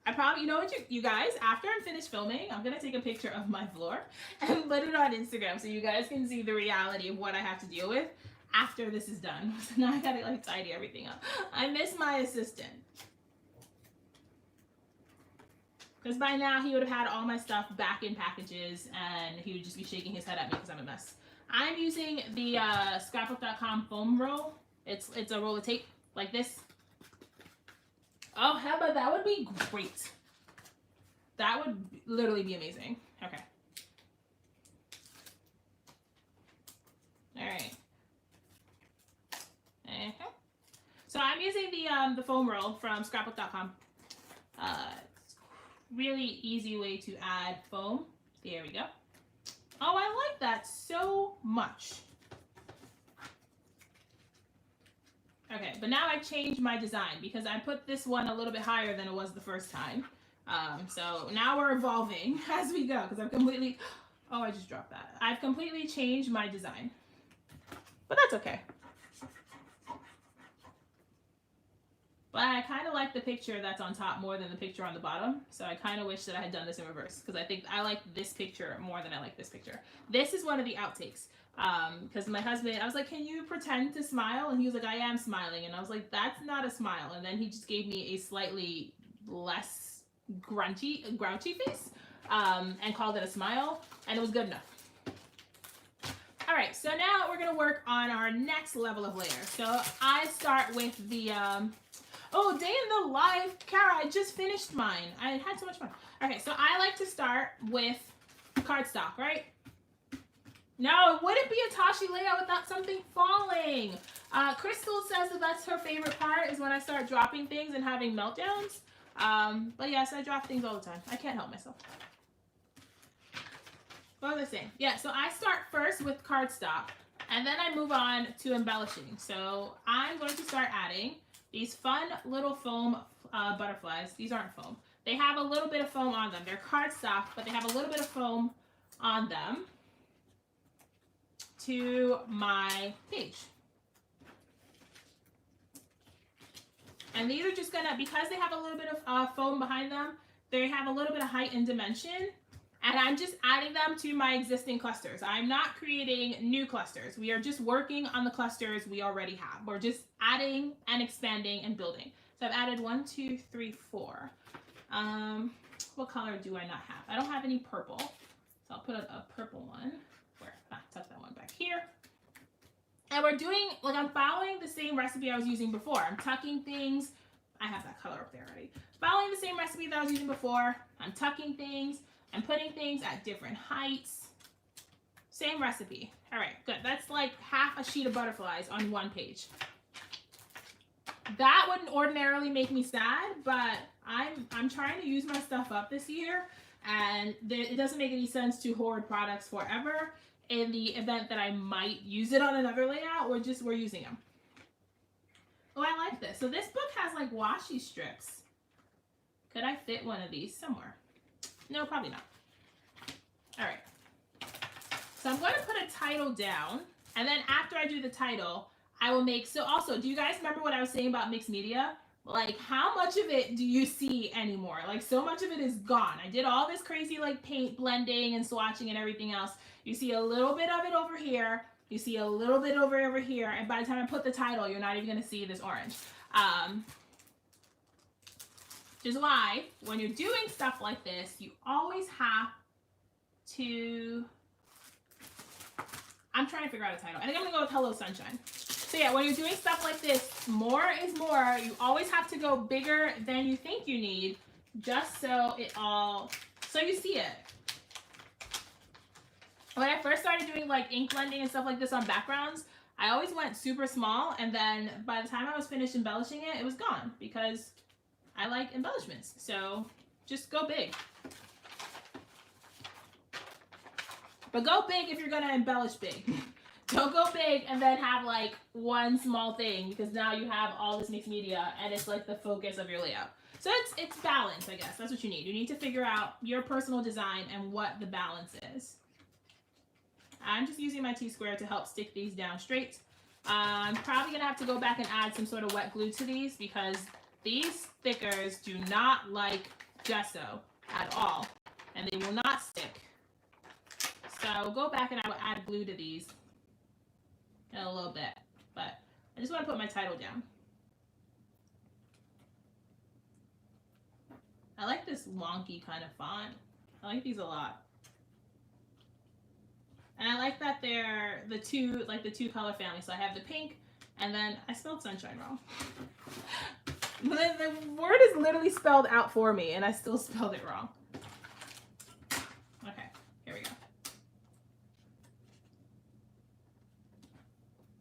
A: I probably, you know what, you guys, after I'm finished filming, I'm going to take a picture of my floor and put it on Instagram so you guys can see the reality of what I have to deal with after this is done. So now I got to like tidy everything up. I miss my assistant. Because by now he would have had all my stuff back in packages and he would just be shaking his head at me because I'm a mess. I'm using the scrapbook.com foam roll. It's a roll of tape like this. Oh, how about that would be great. That would literally be amazing. Okay. All right. So I'm using the foam roll from scrapbook.com. Really easy way to add foam. There we go. Oh, I like that so much. Okay, but now I've changed my design because I put this one a little bit higher than it was the first time. So now we're evolving as we go because I've completely, oh, I just dropped that. I've completely changed my design, but that's okay. But I kind of like the picture that's on top more than the picture on the bottom. So I kind of wish that I had done this in reverse because I think I like this picture more than I like this picture. This is one of the outtakes. Because my husband, I was like, can you pretend to smile? And he was like, I am smiling. And I was like, that's not a smile. And then he just gave me a slightly less grouchy face and called it a smile. And it was good enough. All right, so now we're going to work on our next level of layer. So I start with the, oh, day in the life. Kara, I just finished mine. I had so much fun. Okay, so I like to start with cardstock, right? No, it wouldn't be a Tashi layout without something falling. Crystal says that that's her favorite part is when I start dropping things and having meltdowns. But yes, I drop things all the time. I can't help myself. What was I saying? Yeah, so I start first with cardstock and then I move on to embellishing. So I'm going to start adding these fun little foam butterflies. These aren't foam. They have a little bit of foam on them. They're cardstock, but they have a little bit of foam on them to my page. And these are just gonna, because they have a little bit of foam behind them, they have a little bit of height and dimension. And I'm just adding them to my existing clusters. I'm not creating new clusters. We are just working on the clusters we already have. We're just adding and expanding and building. So I've added 1, 2, 3, 4. What color do I not have? I don't have any purple. So I'll put a purple one. Where? Tuck that one back here. And we're doing, like, I'm following the same recipe I was using before. I'm tucking things. I have that color up there already. Following the same recipe that I was using before. I'm tucking things. I'm putting things at different heights. Same recipe. All right, good. That's like half a sheet of butterflies on one page. That wouldn't ordinarily make me sad, but I'm trying to use my stuff up this year, and it doesn't make any sense to hoard products forever in the event that I might use it on another layout, or just we're using them. Oh, I like this. So this book has like washi strips. Could I fit one of these somewhere? No, probably not. All right. So I'm going to put a title down, and then after I do the title, I will make, so also, do you guys remember what I was saying about mixed media? Like, how much of it do you see anymore? Like, so much of it is gone. I did all this crazy, like, paint blending and swatching and everything else. You see a little bit of it over here. You see a little bit over here. And by the time I put the title, you're not even going to see this orange. Which is why, when you're doing stuff like this, you always have to... I'm trying to figure out a title. I think I'm going to go with Hello Sunshine. So yeah, when you're doing stuff like this, more is more. You always have to go bigger than you think you need, just so you see it. When I first started doing like ink blending and stuff like this on backgrounds, I always went super small, and then by the time I was finished embellishing it, it was gone, because I like embellishments. So just go big. But go big if you're gonna embellish big. Don't go big and then have like one small thing, because now you have all this mixed media and it's like the focus of your layout. So it's balance, I guess. That's what you need. You need to figure out your personal design and what the balance is. I'm just using my T-square to help stick these down straight. I'm probably gonna have to go back and add some sort of wet glue to these, because these stickers do not like gesso at all, and they will not stick. So I will go back and I will add glue to these in a little bit, but I just want to put my title down. I like this wonky kind of font. I like these a lot. And I like that they're the two color family. So I have the pink, and then I spelled sunshine wrong. The word is literally spelled out for me, and I still spelled it wrong. Okay, here we go.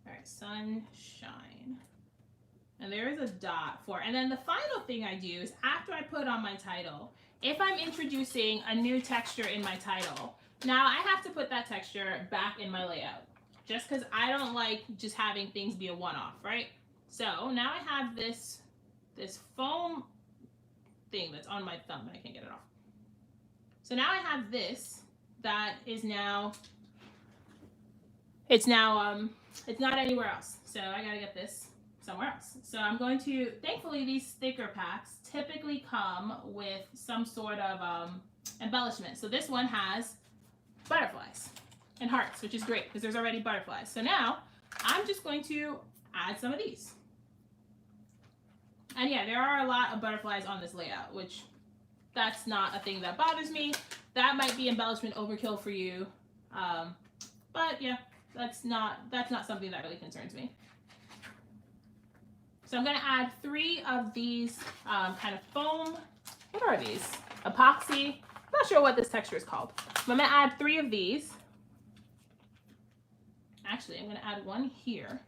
A: All right, sunshine. And there is a dot for, and then the final thing I do is after I put on my title, if I'm introducing a new texture in my title, now I have to put that texture back in my layout, just because I don't like just having things be a one-off, right? So now I have this foam thing that's on my thumb, and I can't get it off. So now I have this that is now, it's not anywhere else. So I gotta get this somewhere else. So I'm going to, thankfully these sticker packs typically come with some sort of embellishment. So this one has butterflies and hearts, which is great because there's already butterflies. So now I'm just going to add some of these. And yeah, there are a lot of butterflies on this layout, which that's not a thing that bothers me. That might be embellishment overkill for you. But yeah, that's not something that really concerns me. So I'm going to add 3 of these kind of foam. What are these? Epoxy. I'm not sure what this texture is called. But I'm going to add 3 of these. Actually, I'm going to add 1 here.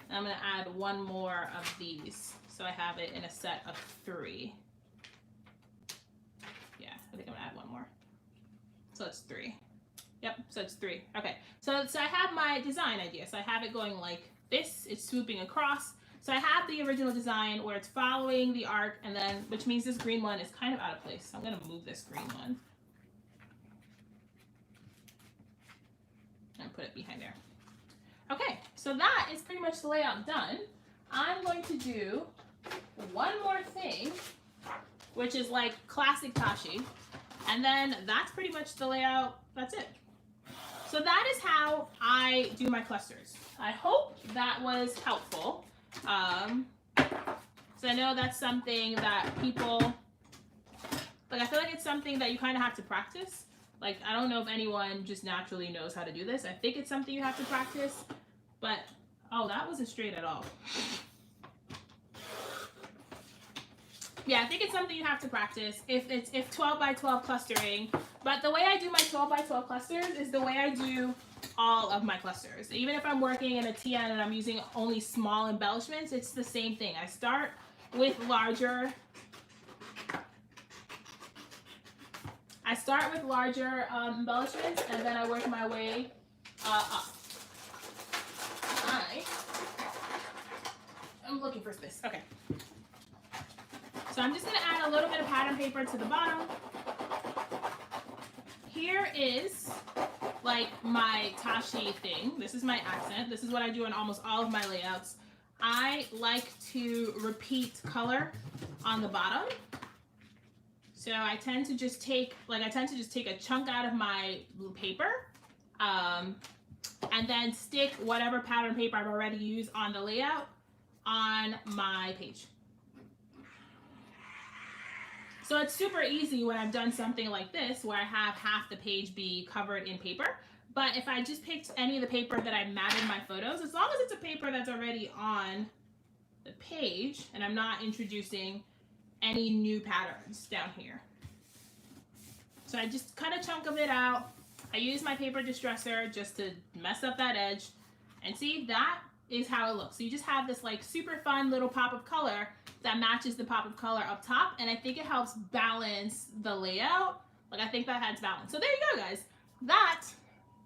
A: And I'm going to add 1 more of these. So I have it in a set of 3. Yeah, I think I'm going to add 1 more. So it's 3. Yep, so it's 3. Okay, so I have my design idea. So I have it going like this. It's swooping across. So I have the original design where it's following the arc, and then, which means this green one is kind of out of place. So I'm going to move this green one and put it behind there. Okay, so that is pretty much the layout done. I'm going to do one more thing, which is like classic Tashi. And then that's pretty much the layout. That's it. So that is how I do my clusters. I hope that was helpful. So I know that's something that people, like, I feel like it's something that you kind of have to practice. Like, I don't know if anyone just naturally knows how to do this. I think it's something you have to practice, but, oh, that wasn't straight at all. Yeah, I think it's something you have to practice if 12 by 12 clustering. But the way I do my 12 by 12 clusters is the way I do all of my clusters. Even if I'm working in a TN and I'm using only small embellishments, it's the same thing. I start with larger embellishments, and then I work my way up. I'm looking for this. Okay. So I'm just going to add a little bit of pattern paper to the bottom. Here is like my Tashi thing. This is my accent. This is what I do on almost all of my layouts. I like to repeat color on the bottom. So I tend to just take a chunk out of my paper, and then stick whatever pattern paper I've already used on the layout on my page. So it's super easy when I've done something like this where I have half the page be covered in paper. But if I just picked any of the paper that I matted my photos, as long as it's a paper that's already on the page and I'm not introducing any new patterns down here. So I just cut a chunk of it out. I use my paper distresser just to mess up that edge. And see, that is how it looks. So you just have this like super fun little pop of color that matches the pop of color up top, and I think it helps balance the layout. Like, I think that adds balance. So there you go, guys. That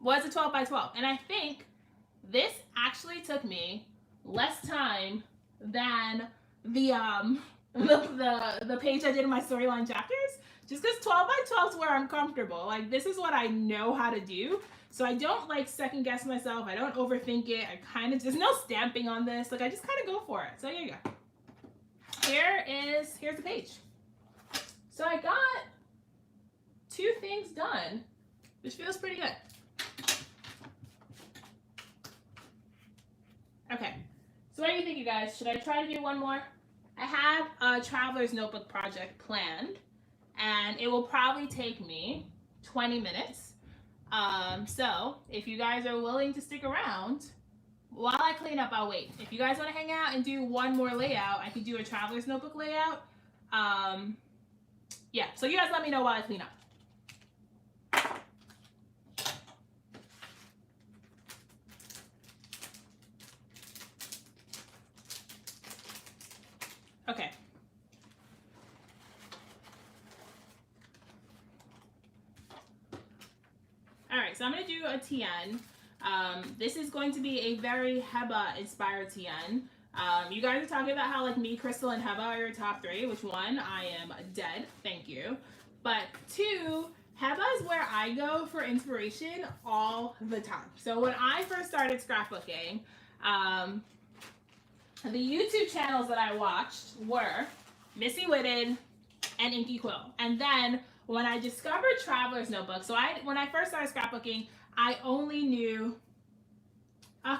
A: was a 12 by 12, and I think this actually took me less time than the page I did in my storyline chapters, just because 12 by 12 is where I'm comfortable. Like, this is what I know how to do. So I don't like second guess myself. I don't overthink it. I kind of, there's no stamping on this. Like, I just kind of go for it. So here you go. Here's the page. So I got 2 things done, which feels pretty good. Okay, so what do you think, you guys? Should I try to do one more? I have a traveler's notebook project planned, and it will probably take me 20 minutes. So if you guys are willing to stick around, while I clean up, I'll wait. If you guys want to hang out and do one more layout, I could do a traveler's notebook layout. Yeah, so you guys let me know while I clean up. Okay. All right, so I'm going to do a TN. This is going to be a very Heba inspired TN. You guys are talking about how like me, Crystal, and Heba are your top 3, which 1, I am dead, thank you. But 2, Heba is where I go for inspiration all the time. So when I first started scrapbooking, the YouTube channels that I watched were Missy Whitted and Inky Quill. And then when I discovered Traveler's Notebook, so when I first started scrapbooking, I only knew,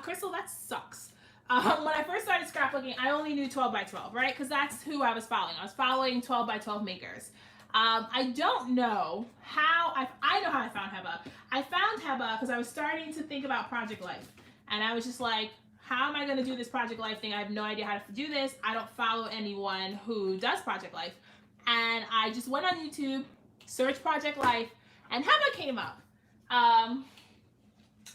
A: Crystal, that sucks. When I first started scrapbooking, I only knew 12 by 12, right? Because that's who I was following. I was following 12 by 12 makers. I don't know how, I know how I found Heba. I found Heba because I was starting to think about Project Life. And I was just like, how am I going to do this Project Life thing? I have no idea how to do this. I don't follow anyone who does Project Life. And I just went on YouTube, searched Project Life, and Heba came up.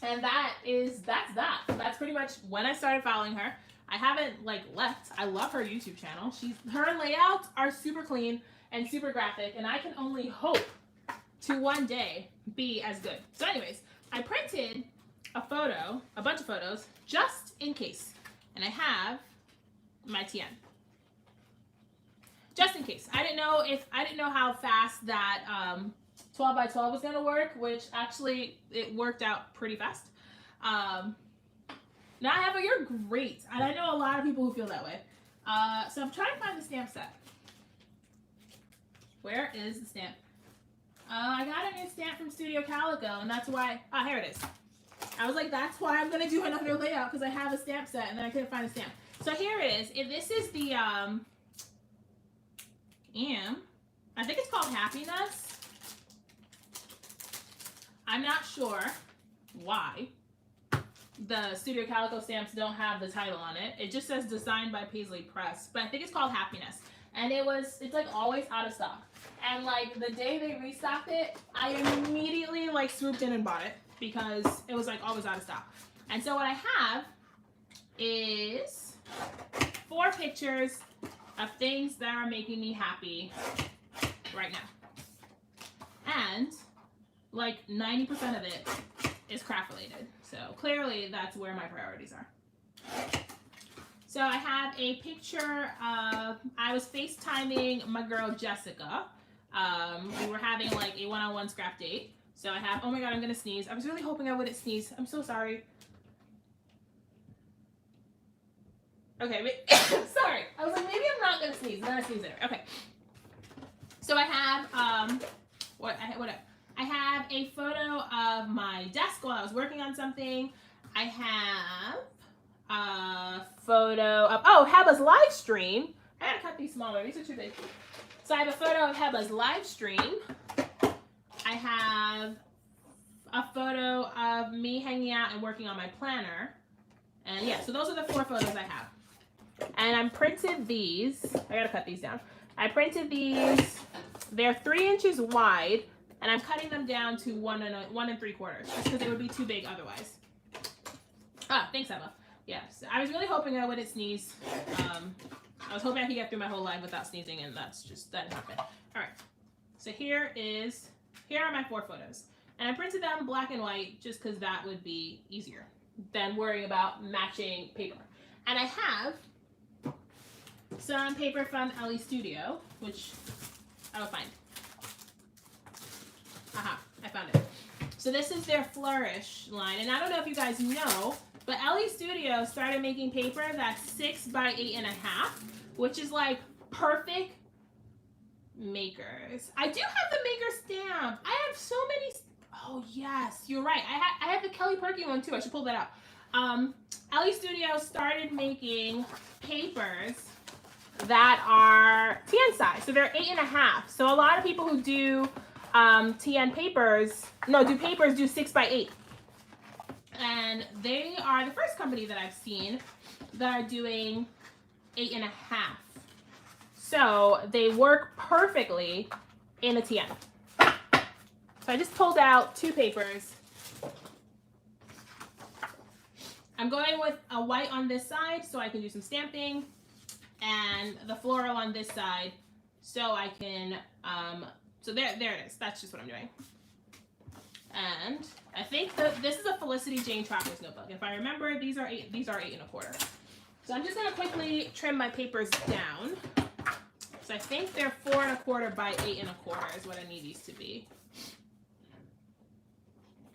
A: And that's pretty much when I started following her. I haven't like left. I love her YouTube channel. Her layouts are super clean and super graphic, and I can only hope to one day be as good. So anyways, I printed a bunch of photos, just in case. And I have my TN. Just in case. I didn't know how fast that 12 by 12 was gonna work, which actually it worked out pretty fast. Now Heba, you're great. And I know a lot of people who feel that way. So I'm trying to find the stamp set. Where is the stamp? I got a new stamp from Studio Calico, and that's why, here it is. I was like, that's why I'm gonna do another layout, because I have a stamp set, and then I couldn't find a stamp. So here it is. This is the, I think it's called Happiness. I'm not sure why the Studio Calico stamps don't have the title on it. It just says designed by Paisley Press, but I think it's called Happiness. And it's like always out of stock. And like the day they restocked it, I immediately like swooped in and bought it because it was like always out of stock. And so what I have is 4 pictures of things that are making me happy right now. And like 90% of it is craft related. So clearly that's where my priorities are. So I have a picture of, I was FaceTiming my girl Jessica. We were having like a one-on-one scrap date. So I have, oh my God, I'm gonna sneeze. I was really hoping I wouldn't sneeze. I'm so sorry. Okay, wait, sorry. I was like, maybe I'm not gonna sneeze, and then I sneeze anyway. Okay. So I have, I have a photo of my desk while I was working on something. I have a photo of, Heba's live stream. I gotta cut these smaller, these are too big. So I have a photo of Heba's live stream. I have a photo of me hanging out and working on my planner. And yeah, so those are the 4 photos I have. And I printed these, I gotta cut these down. I printed these, they're 3 inches wide, and I'm cutting them down to 1 3/4, just because they would be too big otherwise. Thanks, Emma. Yeah, so I was really hoping I wouldn't sneeze. I was hoping I could get through my whole live without sneezing, and that didn't happen. All right, so here are my 4 photos. And I printed them black and white just because that would be easier than worrying about matching paper. And I have some paper from Ellie Studio, which I will find. Aha, I found it. So this is their Flourish line. And I don't know if you guys know, but Ellie Studio started making paper that's 6 by 8.5, which is like perfect makers. I do have the maker stamp. I have so many. Oh yes, you're right. I have the Kelly Perky one too. I should pull that out. Ellie Studio started making papers that are TN size, so they're 8.5. So a lot of people who do TN papers, do 6 by 8. And they are the first company that I've seen that are doing 8.5. So they work perfectly in a TN. So I just pulled out 2 papers. I'm going with a white on this side so I can do some stamping, and the floral on this side so I can, so there it is. That's just what I'm doing. And I think this is a Felicity Jane Traveler's notebook. If I remember, these are 8 1/4. So I'm just gonna quickly trim my papers down. So I think they're 4 1/4 by 8 1/4 is what I need these to be.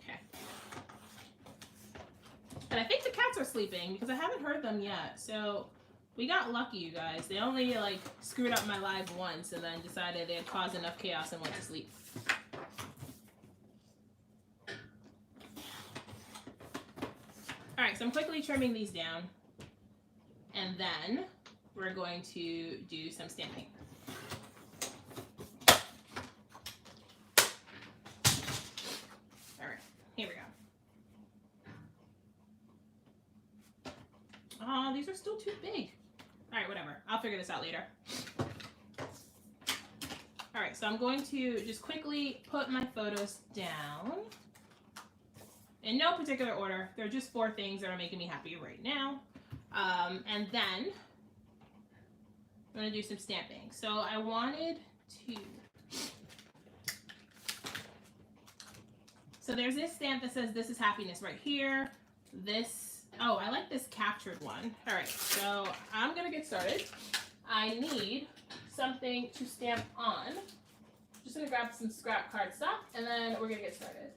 A: Okay. And I think the cats are sleeping because I haven't heard them yet. So we got lucky, you guys. They only like screwed up my live once and then decided they had caused enough chaos and went to sleep. All right, so I'm quickly trimming these down, and then we're going to do some stamping. All right, here we go. Oh, these are still too big. All right, whatever. I'll figure this out later. All right, so I'm going to just quickly put my photos down. In no particular order. They're just 4 things that are making me happy right now. And then I'm going to do some stamping. So I wanted to... So there's this stamp that says this is happiness right here. This... Oh, I like this captured one. All right, so I'm going to get started. I need something to stamp on. Just going to grab some scrap cardstock, and then we're going to get started.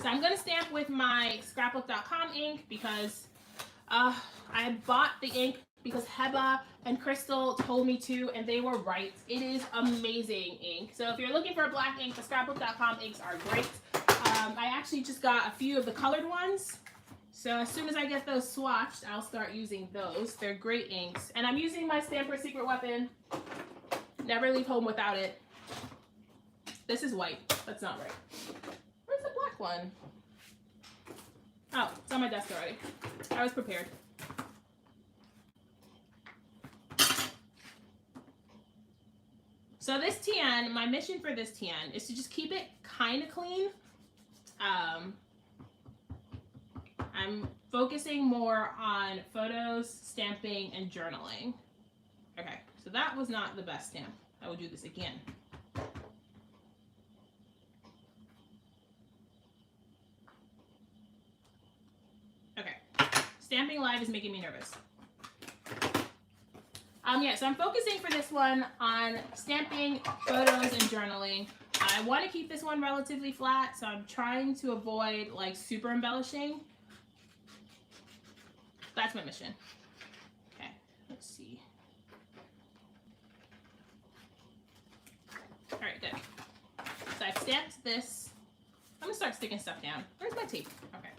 A: So I'm going to stamp with my scrapbook.com ink because I bought the ink because Heba and Crystal told me to, and they were right. It is amazing ink. So if you're looking for a black ink, the scrapbook.com inks are great. I actually just got a few of the colored ones. So as soon as I get those swatched, I'll start using those. They're great inks. And I'm using my Stamper Secret Weapon. Never leave home without it. This is white. That's not right. Where's the black one? Oh, it's on my desk already. I was prepared. So this TN, my mission for this TN is to just keep it kind of clean. I'm focusing more on photos, stamping, and journaling. Okay, so that was not the best stamp. I will do this again. Okay, stamping live is making me nervous. Yeah, so I'm focusing for this one on stamping, photos, and journaling. I want to keep this one relatively flat, so I'm trying to avoid like super embellishing. That's my mission. Okay, let's see. All right, good. So I've stamped this. I'm gonna start sticking stuff down. Where's my tape? Okay.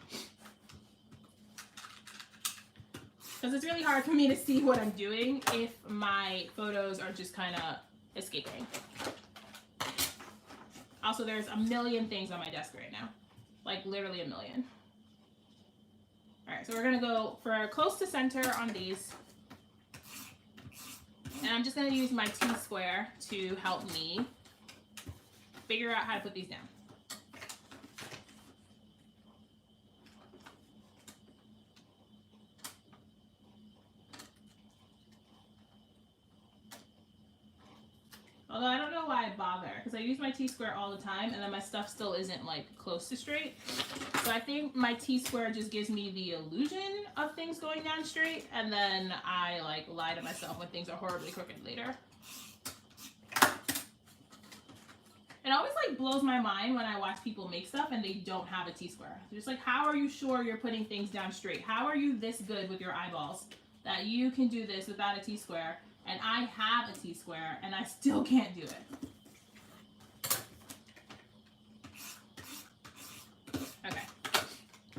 A: Because it's really hard for me to see what I'm doing if my photos are just kind of escaping. Also, there's a million things on my desk right now. Like literally a million. All right, so we're gonna go for close to center on these. And I'm just gonna use my T-square to help me figure out how to put these down. Although I don't know why I bother, because I use my T-square all the time, and then my stuff still isn't like close to straight. So I think my T-square just gives me the illusion of things going down straight, and then I like lie to myself when things are horribly crooked later. It always like blows my mind when I watch people make stuff and they don't have a T-square. They're just like, how are you sure you're putting things down straight? How are you this good with your eyeballs that you can do this without a T-square? And I have a T-square, and I still can't do it. Okay,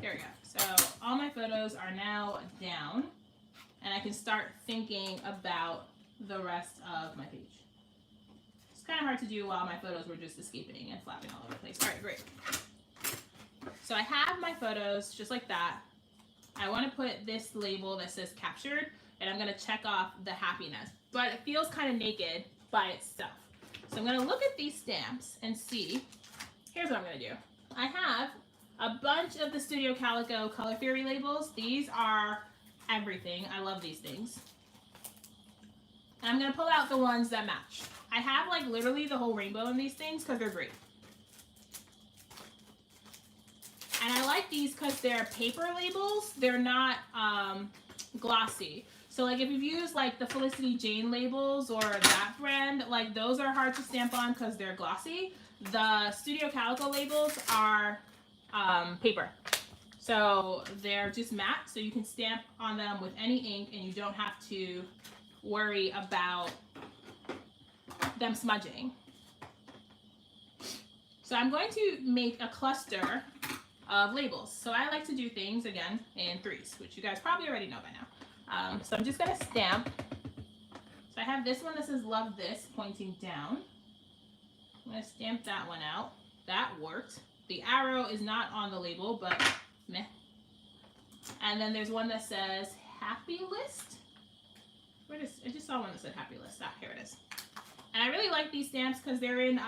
A: here we go. So all my photos are now down, and I can start thinking about the rest of my page. It's kind of hard to do while my photos were just escaping and flapping all over the place. All right, great. So I have my photos just like that. I want to put this label that says captured, and I'm going to check off the happiness, but it feels kind of naked by itself. So I'm going to look at these stamps and see. Here's what I'm going to do. I have a bunch of the Studio Calico Color Theory labels. These are everything. I love these things. And I'm going to pull out the ones that match. I have like literally the whole rainbow in these things because they're great. And I like these because they're paper labels. They're not glossy. So like if you've used like the Felicity Jane labels or that brand, like those are hard to stamp on because they're glossy. The Studio Calico labels are paper. So they're just matte, so you can stamp on them with any ink and you don't have to worry about them smudging. So I'm going to make a cluster of labels. So I like to do things again in threes, which you guys probably already know by now. So I'm just gonna stamp. So I have this one that says love this pointing down. I'm gonna stamp that one out. That worked. The arrow is not on the label, but meh. And then there's one that says happy list. Where is, I just saw one that said happy list. Ah, here it is. And I really like these stamps because they're in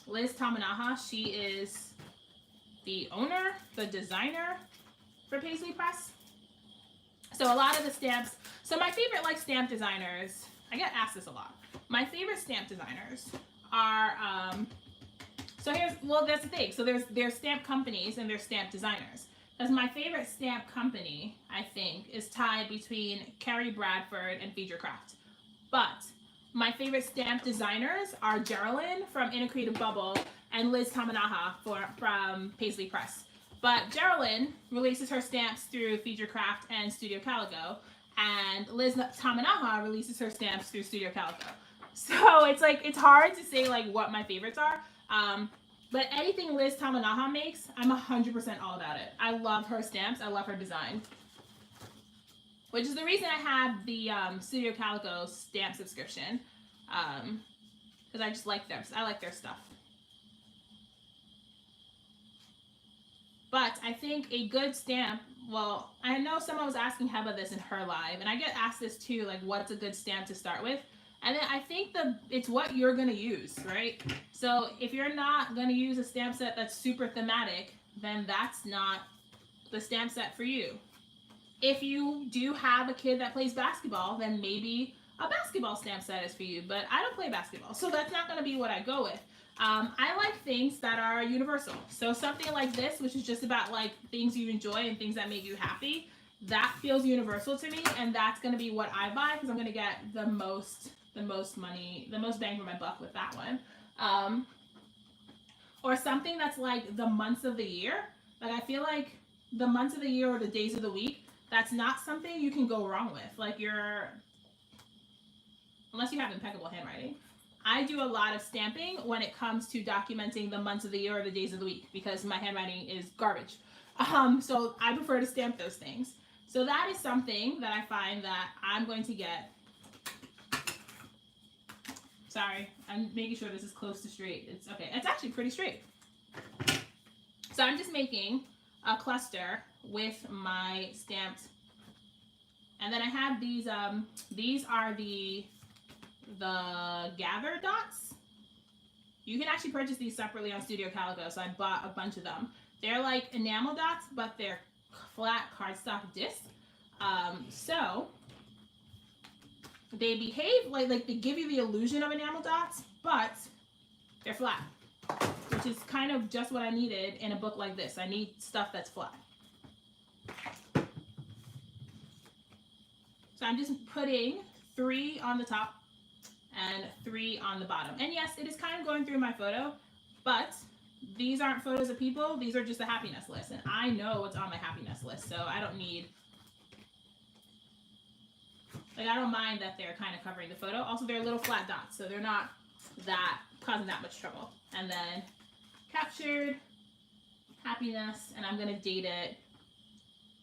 A: Liz Tamanaha. She is the owner, the designer for Paisley Press. So a lot of the stamps, so my favorite like stamp designers, I get asked this a lot. My favorite stamp designers are, so here's, well, that's the thing. So there's stamp companies and there's stamp designers. Because my favorite stamp company, I think, is tied between Carrie Bradford and Feature Craft. But my favorite stamp designers are Geraldine from In a Creative Bubble and Liz Tamanaha from Paisley Press. But Geraldine releases her stamps through Feature Craft and Studio Calico, and Liz Tamanaha releases her stamps through Studio Calico. So it's like, it's hard to say like what my favorites are. But anything Liz Tamanaha makes, I'm 100% all about it. I love her stamps. I love her design. Which is the reason I have the Studio Calico stamp subscription. Because I just like them. I like their stuff. But I think a good stamp, well, I know someone was asking Heba this in her live, and I get asked this too, like what's a good stamp to start with? And then I think it's what you're going to use, right? So if you're not going to use a stamp set that's super thematic, then that's not the stamp set for you. If you do have a kid that plays basketball, then maybe a basketball stamp set is for you. But I don't play basketball, so that's not going to be what I go with. I like things that are universal. So something like this, which is just about like things you enjoy and things that make you happy, that feels universal to me, and that's going to be what I buy because I'm going to get the most money, the most bang for my buck with that one. Or something that's like the months of the year. Like I feel like the months of the year or the days of the week, that's not something you can go wrong with. Like unless you have impeccable handwriting. I do a lot of stamping when it comes to documenting the months of the year or the days of the week because my handwriting is garbage. So I prefer to stamp those things. So that is something that I find that I'm going to get. Sorry, I'm making sure this is close to straight. It's okay. It's actually pretty straight. So I'm just making a cluster with my stamped. And then I have these are the gather dots. You can actually purchase these separately on Studio Calico, so I bought a bunch of them. They're like enamel dots, but they're flat cardstock discs. So they behave like they give you the illusion of enamel dots, but they're flat, which is kind of just what I needed in a book like this. I need stuff that's flat. So I'm just putting 3 on the top and 3 on the bottom. And yes, it is kind of going through my photo, but these aren't photos of people. These are just a happiness list. And I know what's on my happiness list, so I don't need, like, I don't mind that they're kind of covering the photo. Also, they're little flat dots, so they're not that causing that much trouble. And then captured happiness, and I'm going to date it.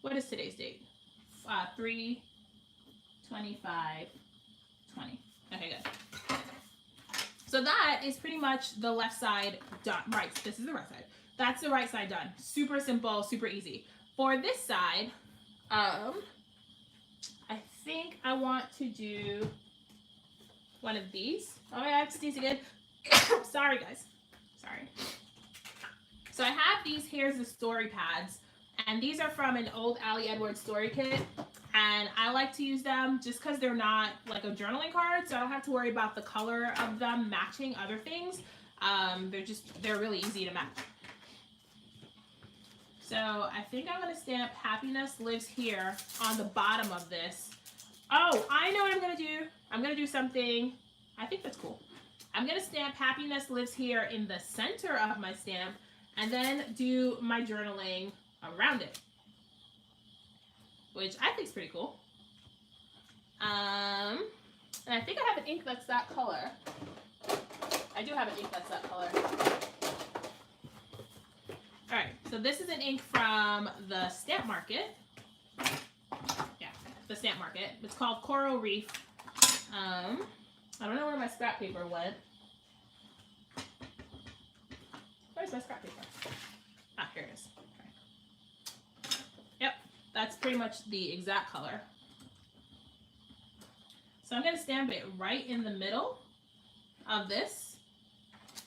A: What is today's date? 3/25/20. Okay, good. So that is pretty much the left side done. Right, this is the right side. That's the right side done. Super simple, super easy. For this side, I think I want to do one of these. Oh, I have to sneeze again. Sorry, guys. Sorry. So I have these Here's the Story pads, and these are from an old Ali Edwards story kit. And I like to use them just because they're not like a journaling card, so I don't have to worry about the color of them matching other things. They're really easy to match. So I think I'm going to stamp Happiness Lives Here on the bottom of this. Oh, I know what I'm going to do. I'm going to do something, I think that's cool. I'm going to stamp Happiness Lives Here in the center of my stamp and then do my journaling around it, which I think is pretty cool. And I think I have an ink that's that color. I do have an ink that's that color. All right, so this is an ink from the Stamp Market. Yeah, the Stamp Market. It's called Coral Reef. I don't know where my scrap paper went. Where's my scrap paper? Ah, here it is. Okay. Yep, that's pretty much the exact color. So I'm going to stamp it right in the middle of this,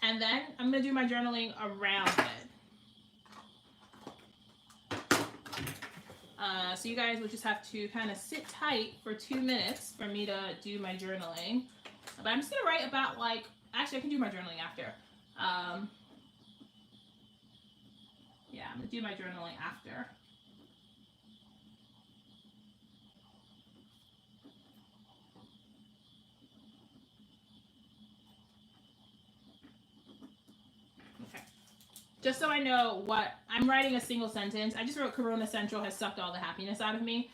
A: and then I'm going to do my journaling around it. So you guys would just have to kind of sit tight for 2 minutes for me to do my journaling. But I'm just going to write about like, actually I can do my journaling after. Yeah, I'm going to do my journaling after. Just so I know what, I'm writing a single sentence. I just wrote Corona Central has sucked all the happiness out of me.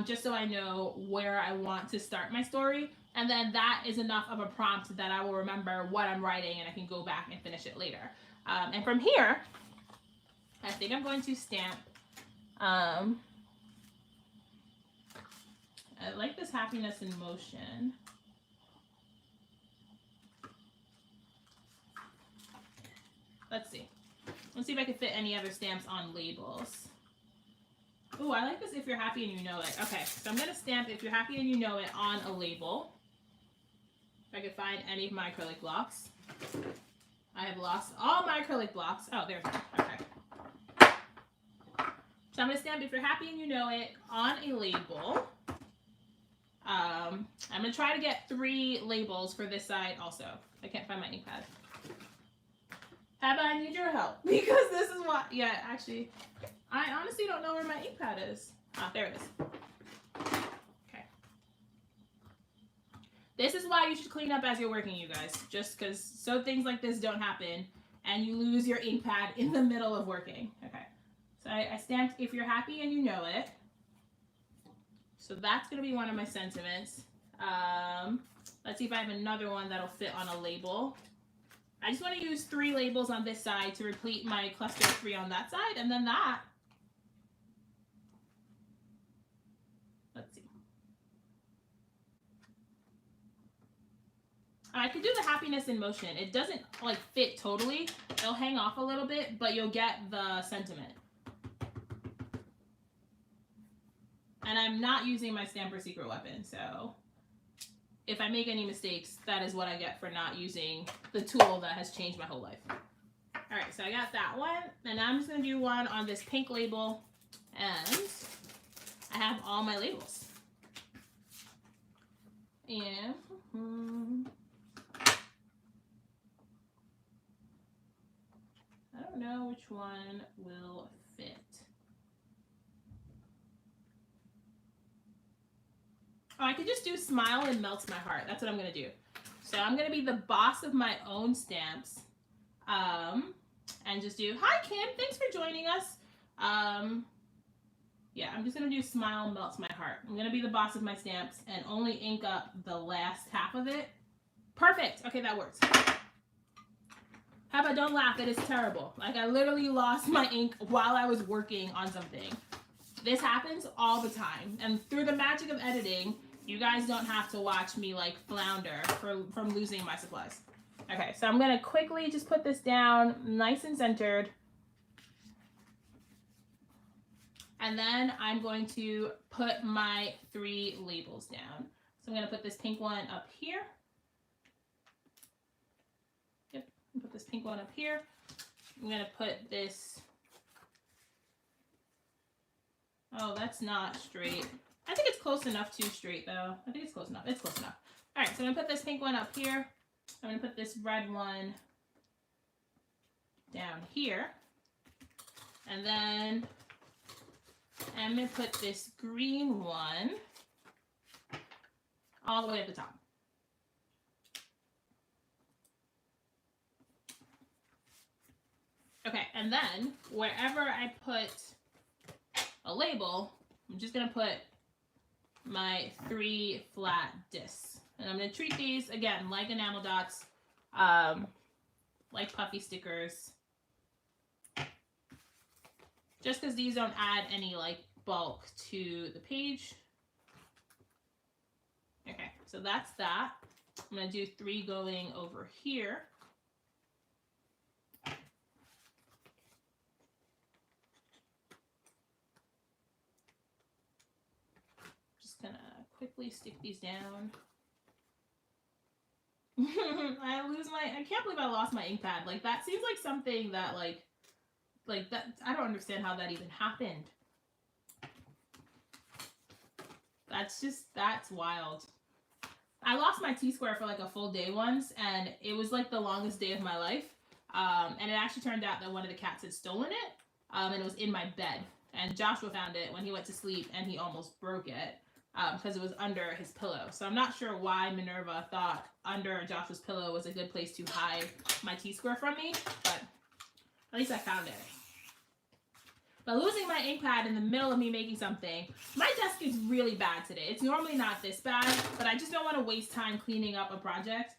A: just so I know where I want to start my story. And then that is enough of a prompt that I will remember what I'm writing and I can go back and finish it later. And from here, I think I'm going to stamp. I like this happiness in motion. Let's see. Let's see if I can fit any other stamps on labels. Ooh, I like this if you're happy and you know it. Okay, so I'm going to stamp if you're happy and you know it on a label. If I can find any of my acrylic blocks. I have lost all my acrylic blocks. Oh, there's one. Okay. So I'm going to stamp if you're happy and you know it on a label. I'm going to try to get 3 labels for this side also. I can't find my ink pad. Abba, I need your help because this is what, yeah, actually, I honestly don't know where my ink pad is. Ah, there it is. Okay. This is why you should clean up as you're working, you guys, just because so things like this don't happen and you lose your ink pad in the middle of working. Okay. So I stamped if you're happy and you know it. So that's going to be one of my sentiments. Let's see if I have another one that'll fit on a label. I just want to use 3 labels on this side to repeat my cluster of 3 on that side, and then that. Let's see. I could do the happiness in motion. It doesn't like fit totally. It'll hang off a little bit, but you'll get the sentiment. And I'm not using my Stamper Secret Weapon, so if I make any mistakes, that is what I get for not using the tool that has changed my whole life. All right, so I got that one. And now I'm just going to do one on this pink label. And I have all my labels. And I don't know which one will fit. Oh, I could just do Smile and Melts My Heart. That's what I'm going to do. So I'm going to be the boss of my own stamps. And just do, hi Kim, thanks for joining us. Yeah, I'm just going to do Smile Melts My Heart. I'm going to be the boss of my stamps and only ink up the last half of it. Perfect. Okay, that works. How about don't laugh, it is terrible. Like I literally lost my ink while I was working on something. This happens all the time. And through the magic of editing, you guys don't have to watch me like flounder from losing my supplies. Okay, so I'm going to quickly just put this down nice and centered. And then I'm going to put my 3 labels down. So I'm going to put this pink one up here. Yep, put this pink one up here. I'm going to put this. Oh, that's not straight. I think it's close enough to straight though. I think it's close enough. It's close enough. All right, so I'm going to put this pink one up here. I'm going to put this red one down here. And then I'm going to put this green one all the way at the top. Okay, and then wherever I put a label, I'm just going to put my 3 flat discs. And I'm going to treat these, again, like enamel dots, like puffy stickers. Just because these don't add any, like, bulk to the page. Okay, so that's that. I'm going to do 3 going over here. Just going to quickly stick these down. I can't believe I lost my ink pad. Like, that seems like something that, like that, I don't understand how that even happened. That's wild. I lost my T-square for like a full day once, and it was like the longest day of my life. And it actually turned out that one of the cats had stolen it, and it was in my bed. And Joshua found it when he went to sleep, and he almost broke it. Because it was under his pillow. So I'm not sure why Minerva thought under Joshua's pillow was a good place to hide my T-square from me, but at least I found it. But losing my ink pad in the middle of me making something, my desk is really bad today. It's normally not this bad, but I just don't want to waste time cleaning up a project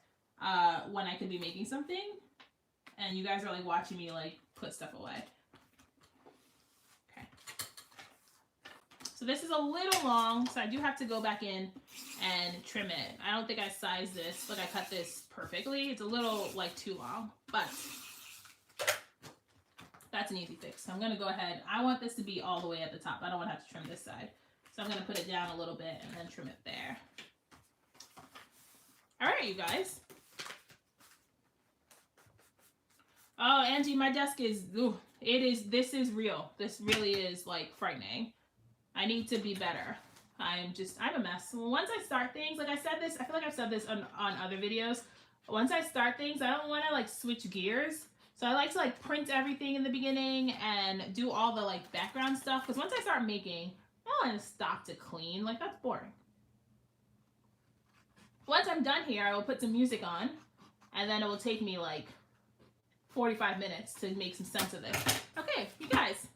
A: when I could be making something. And you guys are like watching me like put stuff away. Okay. So this is a little long, so I do have to go back in and trim it. I don't think I sized this, like I cut this perfectly. It's a little like too long, but that's an easy fix. So I'm gonna go ahead. I want this to be all the way at the top. I don't want to have to trim this side. So I'm gonna put it down a little bit and then trim it there. All right, you guys. Oh, Angie, my desk is, ooh, this is real. This really is like frightening. I need to be better. I'm a mess. Once I start things, like I said this, I feel like I've said this on other videos. Once I start things, I don't want to like switch gears. So I like to like print everything in the beginning and do all the like background stuff. Because once I start making, I don't want to stop to clean. Like that's boring. Once I'm done here, I will put some music on. And then it will take me like 45 minutes to make some sense of this. Okay, you guys.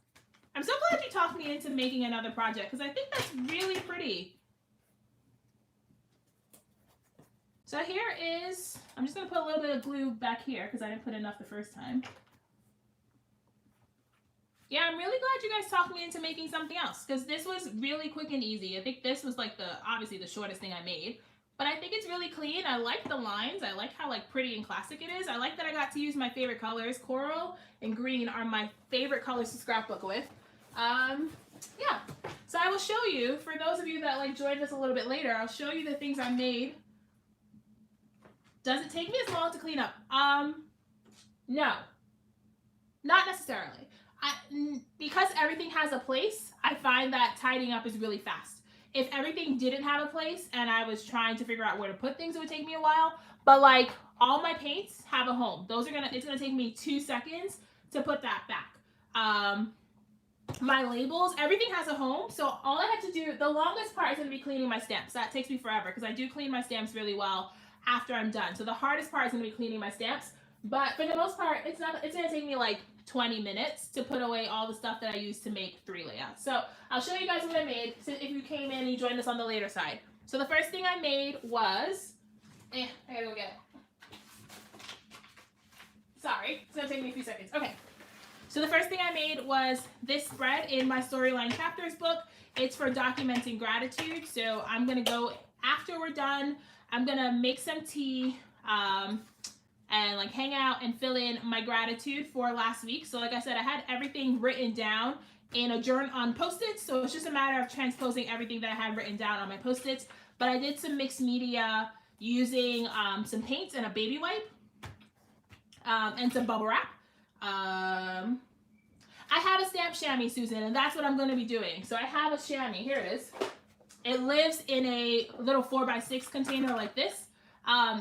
A: I'm so glad you talked me into making another project because I think that's really pretty. So here is, I'm just going to put a little bit of glue back here because I didn't put enough the first time. Yeah, I'm really glad you guys talked me into making something else because this was really quick and easy. I think this was like obviously the shortest thing I made. But I think it's really clean. I like the lines. I like how like pretty and classic it is. I like that I got to use my favorite colors. Coral and green are my favorite colors to scrapbook with. Yeah. So I will show you, for those of you that like joined us a little bit later, I'll show you the things I made. Does it take me as long to clean up? No. Not necessarily. Because everything has a place, I find that tidying up is really fast. If everything didn't have a place and I was trying to figure out where to put things, it would take me a while. But like all my paints have a home. It's gonna take me 2 seconds to put that back. My labels, everything has a home. So all I have to do, the longest part is gonna be cleaning my stamps. That takes me forever because I do clean my stamps really well after I'm done. So the hardest part is gonna be cleaning my stamps. But for the most part, it's gonna take me like 20 minutes to put away all the stuff that I used to make 3 layouts. So I'll show you guys what I made if you came in and you joined us on the later side. So the first thing I made was, I gotta go get it. Sorry, it's gonna take me a few seconds. Okay. So the first thing I made was this spread in my Storyline Chapters book. It's for documenting gratitude. So I'm gonna go, after we're done, I'm gonna make some tea, and like hang out and fill in my gratitude for last week. So like I said, I had everything written down in a journal on Post-its. So it's just a matter of transposing everything that I had written down on my Post-its. But I did some mixed media using some paints and a baby wipe and some bubble wrap. I have a stamp chamois, Susan, and that's what I'm going to be doing. So I have a chamois. Here it is. It lives in a little 4x6 container like this.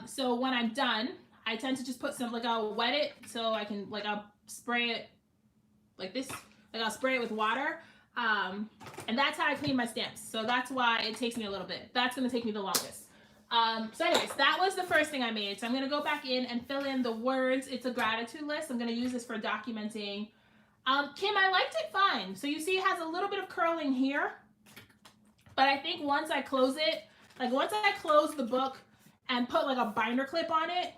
A: So when I'm done, I tend to just put some, like I'll wet it so I can, like I'll spray it like this, like I'll spray it with water. And that's how I clean my stamps. So that's why it takes me a little bit. That's going to take me the longest. So anyways, that was the first thing I made. So I'm going to go back in and fill in the words. It's a gratitude list. I'm going to use this for documenting. Kim, I liked it fine. So you see it has a little bit of curling here. But I think once I close it, like once I close the book and put like a binder clip on it,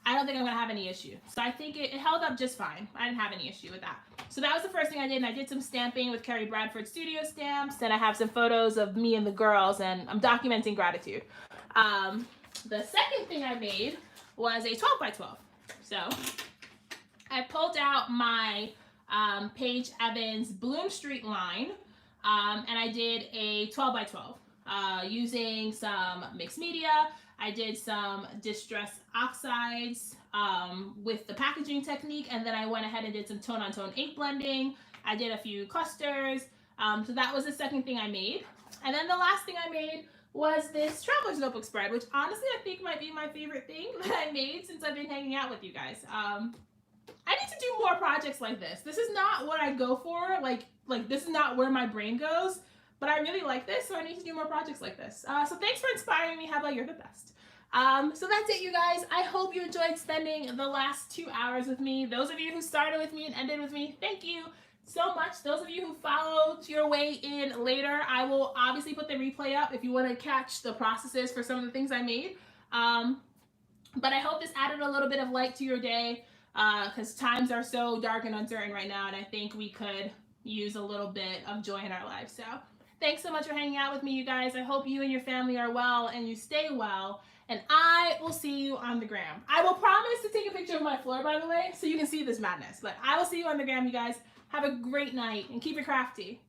A: I don't think I'm going to have any issue. So I think it held up just fine. I didn't have any issue with that. So that was the first thing I did. And I did some stamping with Carrie Bradford Studio Stamps. And I have some photos of me and the girls. And I'm documenting gratitude. The second thing I made was a 12x12. So I pulled out my Paige Evans Bloom Street line. And I did a 12x12 using some mixed media. I did some distress oxides with the packaging technique, and then I went ahead and did some tone-on-tone ink blending. I did a few clusters. So that was the second thing I made. And then the last thing I made was this Traveler's Notebook spread, which honestly I think might be my favorite thing that I made since I've been hanging out with you guys. I need to do more projects like this. This is not what I go for. Like this is not where my brain goes. But I really like this, so I need to do more projects like this. So thanks for inspiring me. How about you're the best? So that's it, you guys. I hope you enjoyed spending the last 2 hours with me. Those of you who started with me and ended with me, thank you. so much. Those of you who followed your way in later, I will obviously put the replay up if you want to catch the processes for some of the things I made. But I hope this added a little bit of light to your day, because times are so dark and uncertain right now, and I think we could use a little bit of joy in our lives. So thanks so much for hanging out with me, you guys. I hope you and your family are well and you stay well. And I will see you on the gram. I will promise to take a picture of my floor, by the way, so you can see this madness. But I will see you on the gram, you guys. Have a great night and keep it crafty.